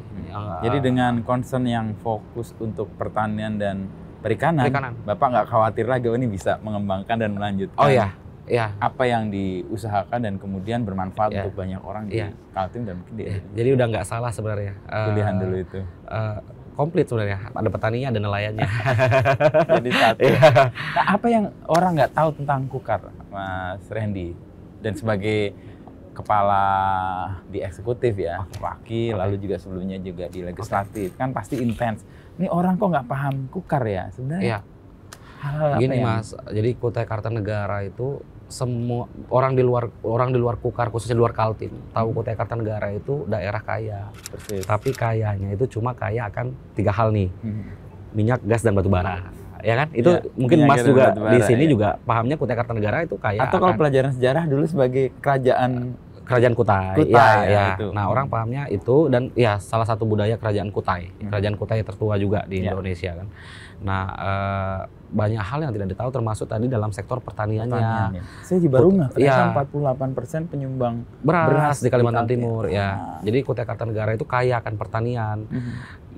Jadi dengan concern yang fokus untuk pertanian dan perikanan. Bapak nggak khawatir lagi ini bisa mengembangkan dan melanjutkan. Apa yang diusahakan dan kemudian bermanfaat untuk banyak orang di Kaltim dan mungkin di Jadi udah nggak salah sebenarnya. Pilihan dulu itu. Komplit sebenarnya. Ada petaninya, ada nelayannya. Jadi satu. Nah, apa yang orang nggak tahu tentang Kukar, Mas Randy? Dan sebagai kepala di eksekutif wakil, lalu juga sebelumnya juga di legislatif, kan pasti intens. Ini orang kok nggak paham Kukar ya sebenarnya? Hal-hal gini Mas, jadi Kutai Kartanegara itu semua orang di luar Kukar, khususnya di luar Kaltim, tahu Kutai Kartanegara itu daerah kaya. Persis. Tapi kayanya itu cuma kaya akan 3 hal nih, minyak, gas, dan batu bara. Ya kan? Itu mungkin Mas juga di sini juga pahamnya Kutai Kartanegara itu kaya. Atau kalau pelajaran sejarah dulu sebagai kerajaan Kutai. Itu. Nah, orang pahamnya itu dan salah satu budaya kerajaan Kutai. Kerajaan Kutai tertua juga di Indonesia kan. Nah, banyak hal yang tidak ditahu termasuk tadi dalam sektor pertaniannya. Saya di baru ternyata 48% penyumbang beras di Kalimantan Timur Jadi Kutai Kartanegara itu kaya akan pertanian.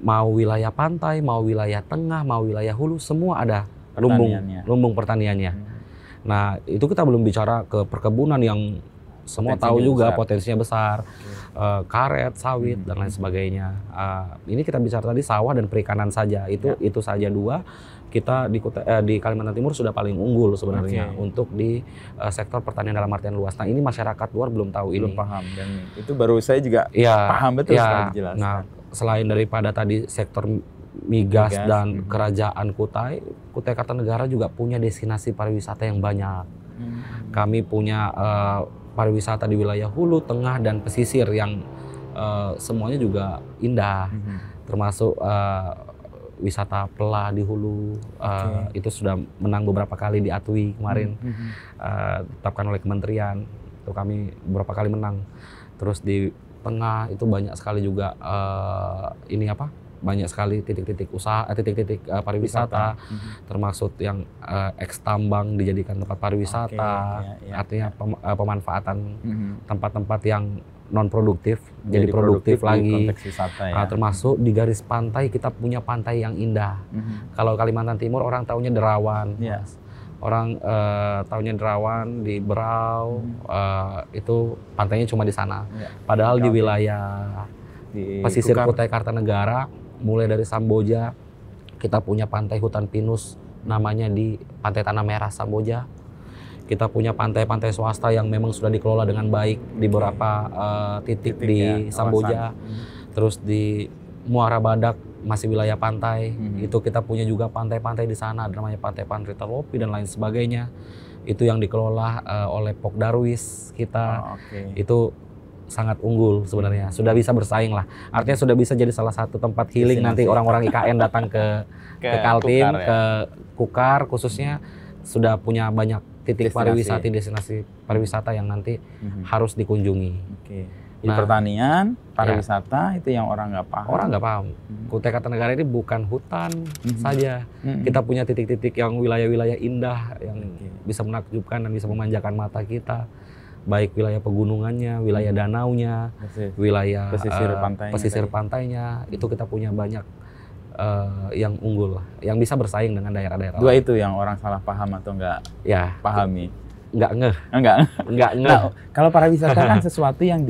Mau wilayah pantai, mau wilayah tengah, mau wilayah hulu, semua ada lumbung pertaniannya. Nah, itu kita belum bicara ke perkebunan yang semua tahu juga potensinya besar, karet, sawit, dan lain sebagainya. Ini kita bicara tadi sawah dan perikanan saja, itu saja 2. Kita di Kalimantan Timur sudah paling unggul sebenarnya untuk di sektor pertanian dalam artian luas. Nah, ini masyarakat luar belum tahu belum paham, dan itu baru saya juga paham betul setelah dijelaskan. Nah, selain daripada tadi sektor migas dan kerajaan Kutai Kartanegara juga punya destinasi pariwisata yang banyak. Kami punya pariwisata di wilayah hulu, tengah, dan pesisir yang semuanya juga indah, termasuk wisata Pela di hulu, itu sudah menang beberapa kali di Atwi kemarin, ditetapkan oleh kementerian, itu kami beberapa kali menang. Terus di tengah itu banyak sekali juga banyak sekali titik-titik usaha, titik-titik pariwisata, termasuk yang eks-tambang dijadikan tempat pariwisata, artinya pemanfaatan tempat-tempat yang non produktif jadi produktif lagi. Termasuk di garis pantai kita punya pantai yang indah. Kalau Kalimantan Timur orang taunya Derawan, orang taunya Derawan di Berau, itu pantainya cuma di sana. Padahal di wilayah pesisir Kutai Kartanegara, mulai dari Samboja, kita punya pantai hutan pinus namanya di Pantai Tanah Merah Samboja. Kita punya pantai-pantai swasta yang memang sudah dikelola dengan baik di beberapa titik di Samboja. Terus di Muara Badak masih wilayah pantai. Itu kita punya juga pantai-pantai di sana, namanya Pantai Panritalopi dan lain sebagainya. Itu yang dikelola oleh Pok Darwis kita. Itu sangat unggul sebenarnya, sudah bisa bersaing lah. Artinya sudah bisa jadi salah satu tempat healing nanti orang-orang IKN datang ke Kaltim, ke Kukar khususnya, sudah punya banyak titik pariwisata, destinasi pariwisata yang nanti harus dikunjungi. Di pertanian, pariwisata itu yang orang nggak paham. Orang nggak paham. Kutai Kartanegara ini bukan hutan saja. Kita punya titik-titik yang wilayah-wilayah indah yang bisa menakjubkan dan bisa memanjakan mata kita. Baik wilayah pegunungannya, wilayah danaunya, wilayah pesisir pantainya, itu kita punya banyak yang unggul, yang bisa bersaing dengan daerah-daerah. Dua itu yang orang salah paham atau nggak pahami. Nggak ngeh. Nah, kalau pariwisata kan sesuatu yang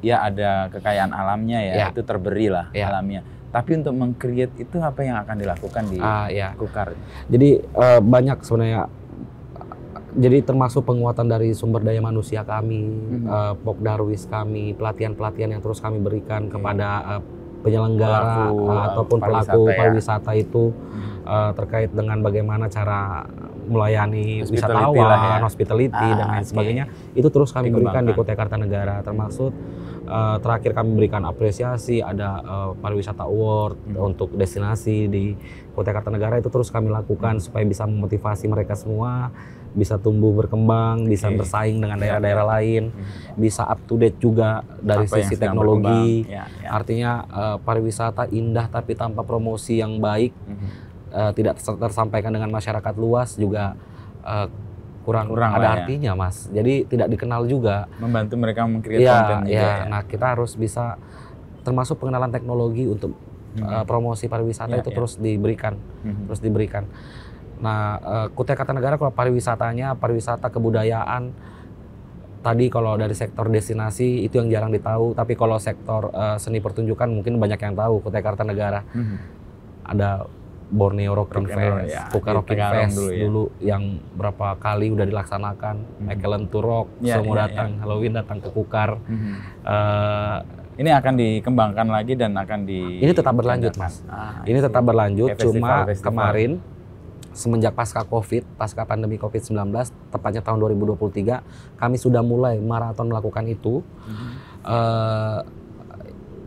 ya ada kekayaan alamnya itu terberi lah alamnya. Tapi untuk meng-create itu apa yang akan dilakukan di Kukar? Jadi banyak sebenarnya. Jadi termasuk penguatan dari sumber daya manusia kami, Pokdarwis kami, pelatihan-pelatihan yang terus kami berikan kepada penyelenggara ataupun pelaku pariwisata itu terkait dengan bagaimana cara melayani wisatawan, hospitality dan lain sebagainya. Itu terus kami berikan di Kutai Kartanegara, termasuk terakhir kami berikan apresiasi, ada pariwisata award untuk destinasi di Kutai Kartanegara. Itu terus kami lakukan supaya bisa memotivasi mereka semua, bisa tumbuh berkembang, bisa bersaing dengan daerah-daerah lain, bisa up to date juga dari sisi teknologi. Artinya pariwisata indah tapi tanpa promosi yang baik, tidak tersampaikan dengan masyarakat luas juga kurang ada artinya, Mas. Jadi tidak dikenal juga. Membantu mereka meng-create konten juga. Nah, kita harus bisa termasuk pengenalan teknologi untuk promosi pariwisata itu terus diberikan, Nah, Kutai Kartanegara kalau pariwisatanya, pariwisata kebudayaan, tadi kalau dari sektor destinasi itu yang jarang ditahu, tapi kalau sektor seni pertunjukan mungkin banyak yang tahu Kutai Kartanegara. Ada Borneo Rocking Fest, Kukar Rocking Fest dulu yang berapa kali udah dilaksanakan, Michael Turok, semua datang, Halloween datang ke Kukar. Ini akan dikembangkan lagi dan akan Ini tetap berlanjut, Mas. Ini tetap berlanjut, cuma kemarin semenjak pasca pandemi COVID-19, tepatnya tahun 2023, kami sudah mulai maraton melakukan itu.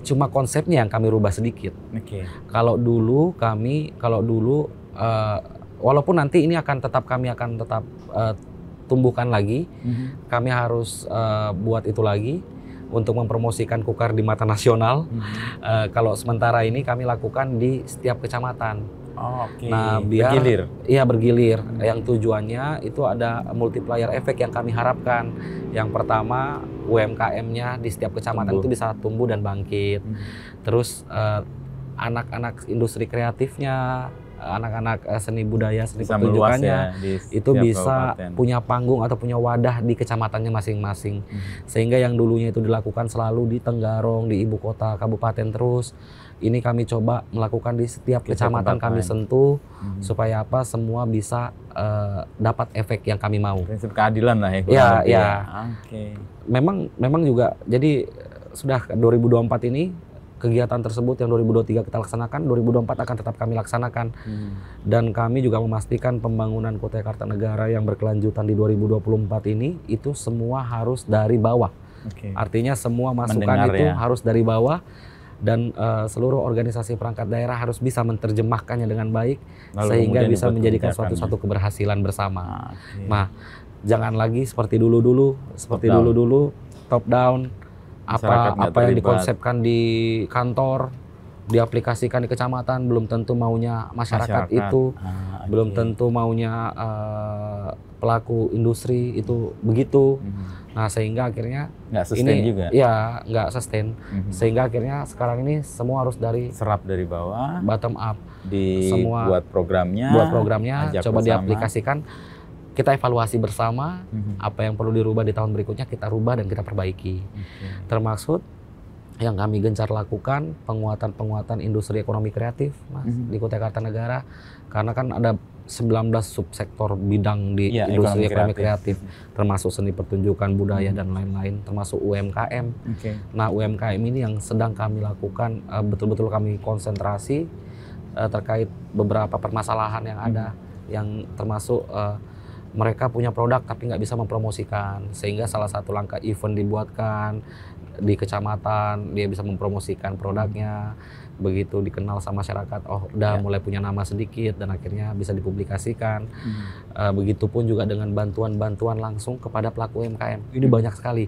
Cuma konsepnya yang kami rubah sedikit. Kalau dulu walaupun nanti ini kami akan tetap tumbuhkan lagi, kami harus buat itu lagi untuk mempromosikan Kukar di mata nasional. Kalau sementara ini kami lakukan di setiap kecamatan. Nah, biar bergilir. Yang tujuannya itu ada multiplier efek yang kami harapkan. Yang pertama, UMKM-nya di setiap kecamatan itu bisa tumbuh dan bangkit. Terus anak-anak industri kreatifnya, anak-anak seni budaya, seni pertunjukannya itu bisa punya panggung atau punya wadah di kecamatannya masing-masing. Sehingga yang dulunya itu dilakukan selalu di Tenggarong, di ibu kota kabupaten terus. Ini kami coba melakukan di setiap kecamatan kami sentuh, supaya semua bisa dapat efek yang kami mau. Prinsip keadilan lah ya. Memang juga, jadi sudah 2024 ini kegiatan tersebut yang 2023 kita laksanakan, 2024 akan tetap kami laksanakan. Dan kami juga memastikan pembangunan Kutai Kartanegara yang berkelanjutan di 2024 ini itu semua harus dari bawah. Artinya semua masukan harus dari bawah. Dan seluruh organisasi perangkat daerah harus bisa menerjemahkannya dengan baik, sehingga bisa menjadikan suatu keberhasilan bersama. Nah, jangan lagi seperti dulu-dulu, top down, apa yang dikonsepkan di kantor, diaplikasikan di kecamatan, belum tentu maunya masyarakat itu, belum tentu maunya pelaku industri itu begitu. Nah, sehingga akhirnya nggak sustain juga. Ya, nggak sustain. Sehingga akhirnya sekarang ini semua harus serap dari bawah, bottom up. Buat programnya, coba diaplikasikan. Kita evaluasi bersama, apa yang perlu dirubah di tahun berikutnya kita rubah dan kita perbaiki. Termasuk yang kami gencar lakukan, penguatan industri ekonomi kreatif, Mas, di Kutai Kartanegara. Karena kan ada 19 subsektor bidang di industri ekonomi kreatif, termasuk seni pertunjukan, budaya dan lain-lain, termasuk UMKM. Nah, UMKM ini yang sedang kami lakukan, betul-betul kami konsentrasi terkait beberapa permasalahan yang ada, yang termasuk mereka punya produk tapi nggak bisa mempromosikan, sehingga salah satu langkah event dibuatkan di kecamatan, dia bisa mempromosikan produknya, begitu dikenal sama masyarakat, udah mulai punya nama sedikit dan akhirnya bisa dipublikasikan. Begitupun juga dengan bantuan-bantuan langsung kepada pelaku UMKM. Ini banyak sekali.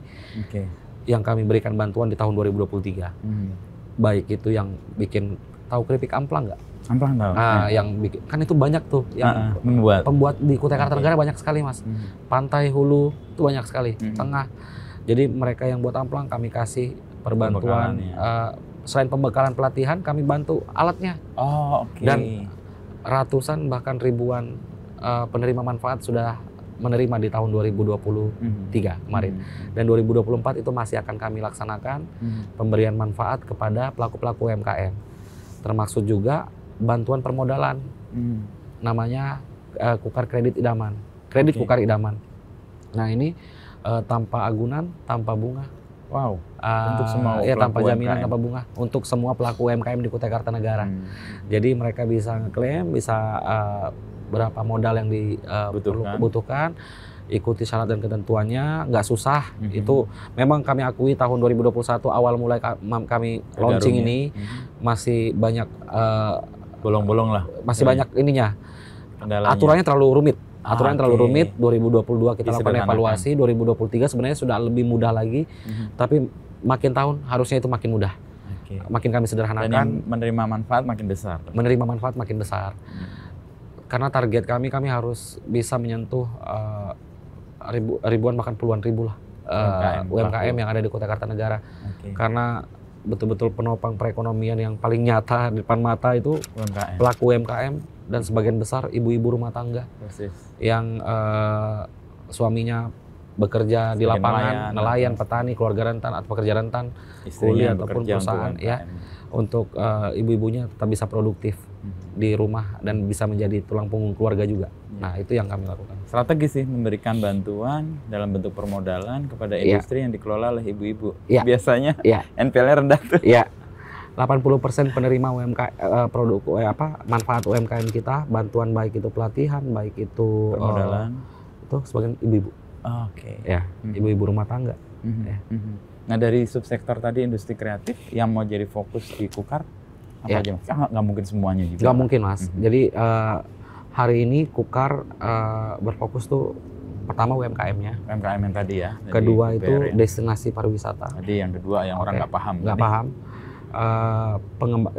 yang kami berikan bantuan di tahun 2023. Baik itu yang bikin, tahu keripik amplang nggak? Amplang tahu. Yang bikin, kan itu banyak tuh yang pembuat di Kutai Kartanegara banyak sekali Mas. Pantai Hulu itu banyak sekali, Tengah. Jadi mereka yang buat amplang kami kasih perbantuan. Selain pembekalan pelatihan, kami bantu alatnya. Dan ratusan bahkan ribuan penerima manfaat sudah menerima di tahun 2023 kemarin. Dan 2024 itu masih akan kami laksanakan pemberian manfaat kepada pelaku-pelaku UMKM. Termasuk juga bantuan permodalan. Namanya Kukar Kredit Idaman. Kredit Kukar Idaman. Nah ini tanpa agunan, tanpa bunga. Wow. Untuk semua tanpa jaminan, tanpa bunga. Untuk semua pelaku UMKM di Kutai Kartanegara. Jadi mereka bisa ngeklaim, bisa berapa modal yang dibutuhkan, ikuti syarat dan ketentuannya, nggak susah. Itu memang kami akui tahun 2021 awal mulai kami launching ini masih banyak bolong-bolong lah. Masih banyak ininya. Kendalanya. Aturannya terlalu rumit. 2022 kita lakukan evaluasi, 2023 sebenarnya sudah lebih mudah lagi, tapi makin tahun harusnya itu makin mudah. Makin kami sederhanakan. Dan yang menerima manfaat makin besar. Menerima manfaat makin besar. Karena target kami harus bisa menyentuh ribuan bahkan puluhan ribu lah UMKM yang ada di Kutai Kartanegara. Karena betul-betul penopang perekonomian yang paling nyata di depan mata itu pelaku UMKM dan sebagian besar ibu-ibu rumah tangga yang suaminya bekerja di lapangan, nelayan, petani, keluarga rentan atau pekerja rentan, kuliah ataupun perusahaan ya. Untuk ibu-ibunya tetap bisa produktif di rumah dan bisa menjadi tulang punggung keluarga juga. Nah itu yang kami lakukan. Strategi sih memberikan bantuan dalam bentuk permodalan kepada industri yang dikelola oleh ibu-ibu. Biasanya NPL-nya rendah tuh. 80% penerima produk manfaat UMKM kita, bantuan baik itu pelatihan, baik itu permodalan, itu sebagian ibu-ibu. Ibu-ibu rumah tangga. Nah dari subsektor tadi industri kreatif yang mau jadi fokus di Kukar apa aja Mas? Nggak mungkin semuanya juga. Nggak mungkin Mas. Jadi hari ini Kukar berfokus tuh pertama UMKM-nya. UMKM yang tadi ya. Kedua itu destinasi pariwisata. Tadi yang kedua yang orang nggak paham. Nggak paham.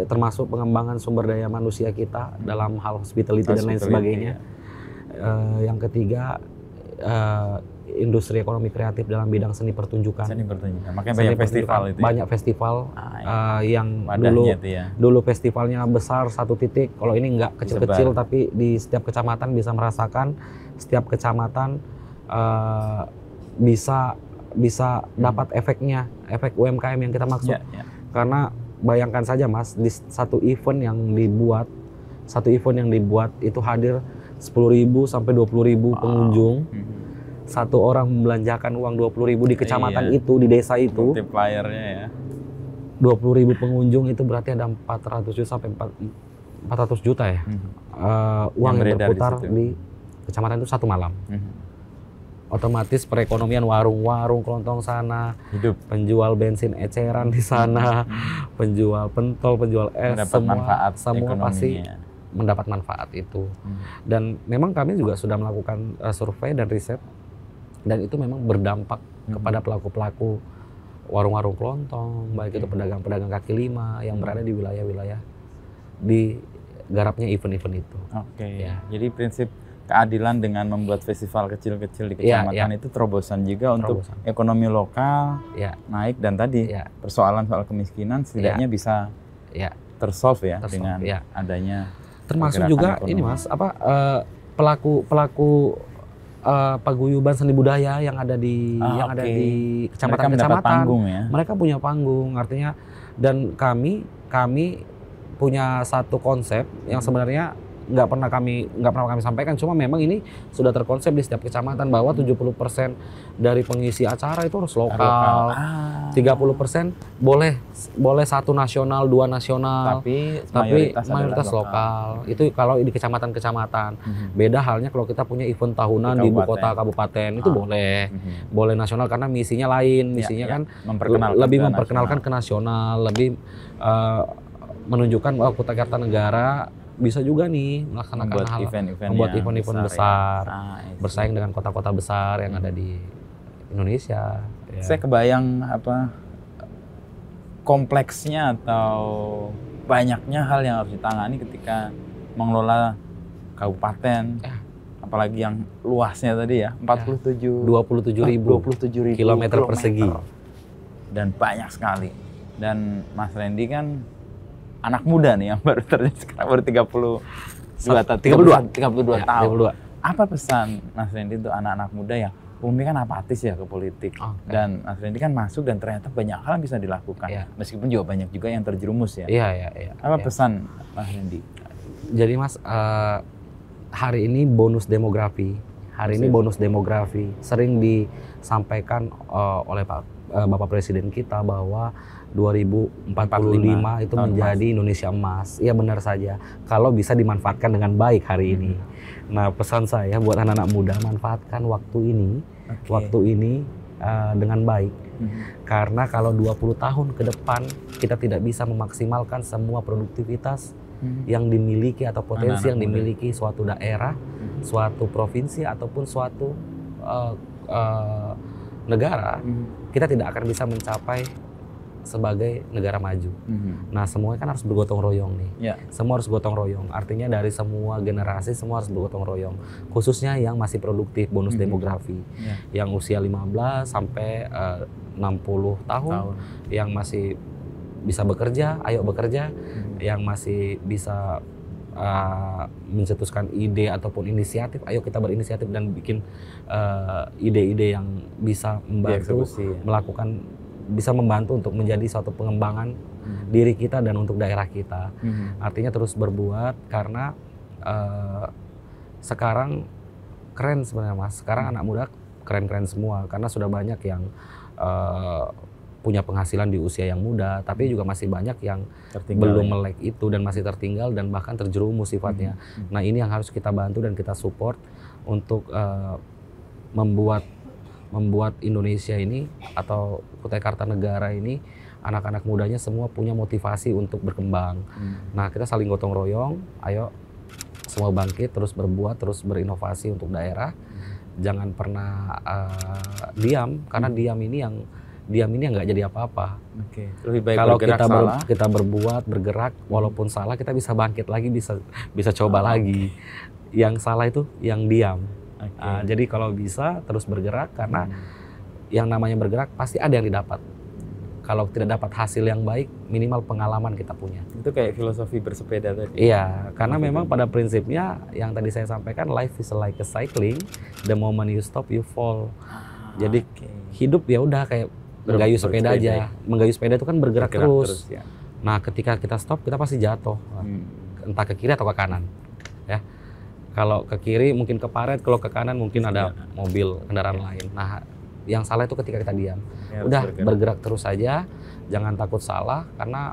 Termasuk pengembangan sumber daya manusia kita dalam hal hospitality dan lain sebagainya. Yang ketiga industri ekonomi kreatif dalam bidang seni pertunjukan. Makanya banyak festival itu. Banyak festival yang dulu festivalnya besar satu titik. Kalau ini nggak kecil-kecil, tapi di setiap kecamatan bisa merasakan, setiap kecamatan bisa dapat efeknya, efek UMKM yang kita maksud. Karena bayangkan saja Mas, di satu event yang dibuat itu hadir 10.000 sampai 20.000 pengunjung. Satu orang membelanjakan uang 20.000 di kecamatan itu, di desa itu. Multipliernya ya. 20.000 pengunjung itu berarti ada 400 juta sampai 400 juta ya. Uang yang berputar di kecamatan itu satu malam. Otomatis perekonomian warung-warung kelontong sana, penjual bensin eceran di sana, penjual pentol, penjual es, semua pasti mendapat manfaat itu. Dan memang kami juga sudah melakukan survei dan riset, dan itu memang berdampak kepada pelaku-pelaku warung-warung kelontong, baik itu pedagang-pedagang kaki lima yang berada di wilayah-wilayah di garapnya event-event itu. Jadi prinsip keadilan dengan membuat festival kecil-kecil di kecamatan itu terobosan juga untuk ekonomi lokal naik, dan tadi persoalan soal kemiskinan setidaknya bisa tersolve dengan adanya. Termasuk juga ini Mas, pelaku paguyuban seni budaya yang ada di kecamatan-kecamatan. Mereka punya panggung, artinya, dan kami punya satu konsep yang sebenarnya nggak pernah kami sampaikan, cuma memang ini sudah terkonsep di setiap kecamatan bahwa 70% dari pengisi acara itu harus lokal. 30% boleh satu nasional, dua nasional, tapi mayoritas lokal. Itu kalau di kecamatan-kecamatan. Beda halnya kalau kita punya event tahunan di ibu kota kabupaten, itu boleh nasional karena misinya lain, kan lebih memperkenalkan ke nasional, lebih menunjukkan bahwa Kutai Kartanegara bisa juga nih melaksanakan membuat event-event besar, bersaing dengan kota-kota besar yang ada di Indonesia. Saya kebayang apa kompleksnya atau banyaknya hal yang harus ditangani ketika mengelola kabupaten, apalagi yang luasnya tadi ya, 27.000 kilometer persegi. Dan banyak sekali. Dan Mas Randy kan anak muda nih yang baru sekarang baru 32 tahun. Apa pesan Mas Randy untuk anak-anak muda yang umumnya kan apatis ya ke politik? Dan Mas Randy kan masuk dan ternyata banyak hal yang bisa dilakukan. Meskipun juga banyak juga yang terjerumus ya. Apa pesan Mas Randy? Jadi Mas, hari ini bonus demografi. Sering disampaikan oleh Bapak Presiden kita bahwa 2045 itu menjadi Indonesia emas. Iya benar saja, kalau bisa dimanfaatkan dengan baik hari ini. Nah, pesan saya buat anak-anak muda, manfaatkan waktu ini dengan baik. Karena kalau 20 tahun ke depan kita tidak bisa memaksimalkan semua produktivitas yang dimiliki atau potensi yang dimiliki suatu daerah, suatu provinsi ataupun suatu negara, kita tidak akan bisa mencapai sebagai negara maju. Nah, semuanya kan harus bergotong royong nih. Semua harus gotong royong. Artinya dari semua generasi semua harus bergotong royong. Khususnya yang masih produktif, bonus demografi. Yang usia 15 sampai 60 tahun, yang masih bisa bekerja, ayo bekerja. Yang masih bisa mencetuskan ide ataupun inisiatif, ayo kita berinisiatif dan bikin ide-ide yang bisa membantu melakukan, bisa membantu untuk menjadi suatu pengembangan diri kita dan untuk daerah kita. Artinya terus berbuat, karena sekarang keren sebenarnya Mas. Sekarang anak muda keren-keren semua karena sudah banyak yang punya penghasilan di usia yang muda, tapi juga masih banyak yang belum melek itu dan masih tertinggal dan bahkan terjerumus sifatnya. Nah, ini yang harus kita bantu dan kita support untuk membuat Indonesia ini atau Kutai Kartanegara ini, anak-anak mudanya semua punya motivasi untuk berkembang. Nah, kita saling gotong royong, ayo semua bangkit, terus berbuat, terus berinovasi untuk daerah. Jangan pernah diam, karena diam ini yang nggak jadi apa-apa. Lebih baik kalau bergerak, kita berbuat, bergerak, walaupun salah kita bisa bangkit lagi, bisa coba lagi. Yang salah itu yang diam. Jadi kalau bisa terus bergerak, karena yang namanya bergerak pasti ada yang didapat. Kalau tidak dapat hasil yang baik, minimal pengalaman kita punya. Itu kayak filosofi bersepeda tadi. Iya, karena memang pada prinsipnya yang tadi saya sampaikan, life is like a cycling, the moment you stop you fall. Jadi hidup ya udah kayak menggayuh sepeda aja. Menggayuh sepeda itu kan bergerak terus. Nah, ketika kita stop, kita pasti jatuh. Entah ke kiri atau ke kanan. Ya. Kalau ke kiri mungkin ke paret, kalau ke kanan mungkin ada mobil, kendaraan lain. Nah, yang salah itu ketika kita diam. Udah bergerak terus saja, jangan takut salah, karena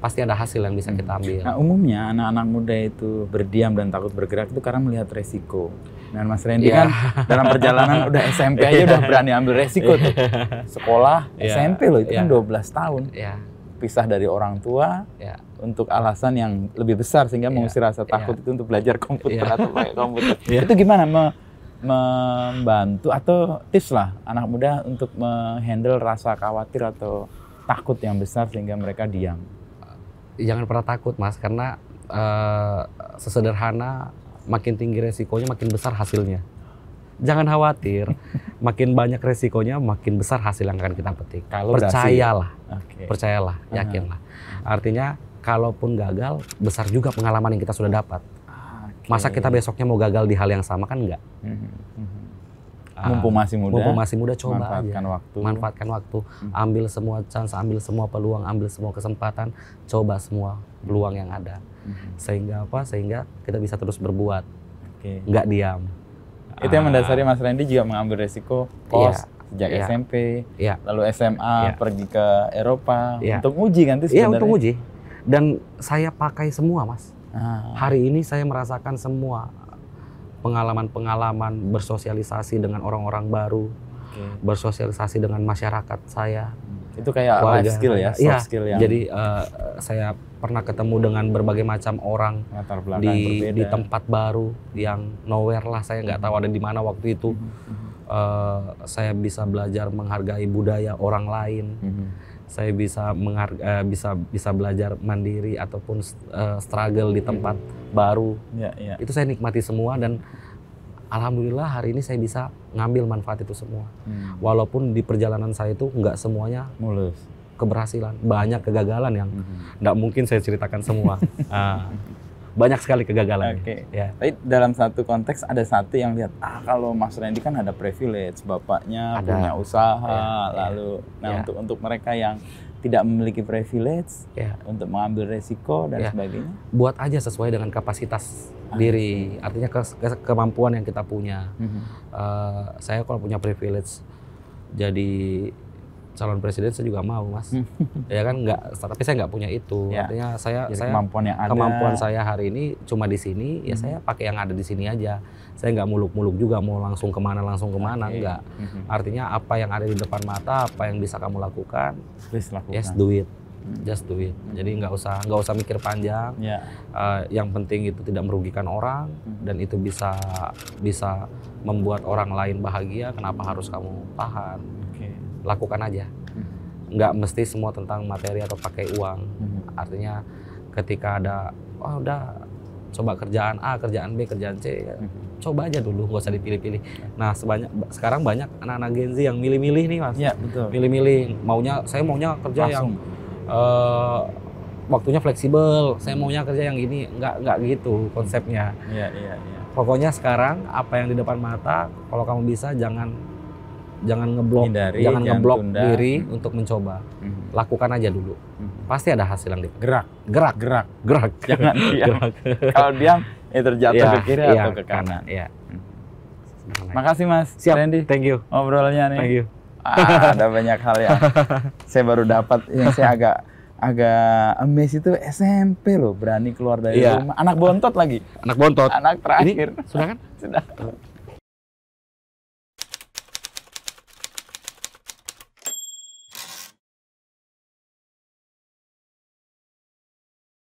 pasti ada hasil yang bisa kita ambil. Nah, umumnya anak-anak muda itu berdiam dan takut bergerak itu karena melihat resiko. Dan Mas Randy kan dalam perjalanan udah SMP aja udah berani ambil resiko tuh. Sekolah SMP loh, itu kan 12 tahun. Pisah dari orang tua untuk alasan yang lebih besar, sehingga mengusir rasa takut itu untuk belajar komputer atau pakai komputer. Itu gimana membantu atau tips lah anak muda untuk menghandle rasa khawatir atau takut yang besar sehingga mereka diam? Jangan pernah takut Mas, karena sesederhana makin tinggi resikonya makin besar hasilnya. Jangan khawatir, makin banyak resikonya makin besar hasil yang akan kita petik. Percayalah, yakinlah. Artinya kalaupun gagal, besar juga pengalaman yang kita sudah dapat. Masa kita besoknya mau gagal di hal yang sama, kan enggak. Mumpung masih muda, coba manfaatkan waktu. Ambil semua chance, ambil semua peluang, ambil semua kesempatan, coba semua peluang yang ada. Sehingga kita bisa terus berbuat, nggak diam. Itu yang mendasari Mas Randy juga mengambil resiko kos sejak SMP, lalu SMA, pergi ke Eropa untuk uji kan itu sebenarnya. Iya, untuk uji. Dan saya pakai semua Mas. Hari ini saya merasakan semua pengalaman-pengalaman, bersosialisasi dengan orang-orang baru, bersosialisasi dengan masyarakat saya. Itu kayak life skill ya, soft skill yang. Jadi saya pernah ketemu dengan berbagai macam orang di tempat baru yang nowhere lah, saya nggak tahu ada di mana waktu itu. Saya bisa belajar menghargai budaya orang lain. Saya bisa bisa belajar mandiri ataupun struggle di tempat baru. Itu saya nikmati semua dan alhamdulillah hari ini saya bisa ngambil manfaat itu semua. Walaupun di perjalanan saya itu nggak semuanya mulus keberhasilan, banyak kegagalan yang nggak mungkin saya ceritakan semua. Banyak sekali kegagalan. Ya. Tapi dalam satu konteks ada satu yang lihat, kalau Mas Randy kan ada privilege, bapaknya punya usaha, untuk mereka yang tidak memiliki privilege, untuk mengambil resiko dan sebagainya. Buat aja sesuai dengan kapasitas diri, artinya kemampuan yang kita punya. Saya kalau punya privilege jadi calon presiden saya juga mau, Mas. Ya kan tapi saya nggak punya itu. Artinya saya kemampuan saya hari ini cuma di sini, ya saya pakai yang ada di sini aja. Saya nggak muluk-muluk juga mau langsung kemana enggak. Artinya apa yang ada di depan mata, apa yang bisa kamu lakukan, yes do it. Just do it. Jadi nggak usah mikir panjang. Yang penting itu tidak merugikan orang dan itu bisa membuat orang lain bahagia. Kenapa harus kamu tahan? Lakukan aja. Nggak mesti semua tentang materi atau pakai uang. Artinya ketika ada, udah coba kerjaan A, kerjaan B, kerjaan C, coba aja dulu, nggak usah dipilih-pilih. Nah sekarang banyak anak-anak Gen Z yang milih-milih nih, Mas. Iya, betul. Milih-milih, saya maunya kerja langsung. Yang waktunya fleksibel, saya maunya kerja yang ini, nggak gitu konsepnya. Pokoknya sekarang apa yang di depan mata, kalau kamu bisa jangan ngeblok diri untuk mencoba. Lakukan aja dulu. Pasti ada hasil yang gerak. Jangan diam. Kalau diam, terjatuh ke kiri atau ke kanan. Makasih Mas Randy. Thank you. Ngobrolnya nih. Thank you. Ada banyak hal yang saya baru dapat, yang saya agak amazed itu SMP loh, berani keluar dari rumah. Anak bontot lagi. Anak bontot. Anak terakhir. Ini sudah kan? Sudah.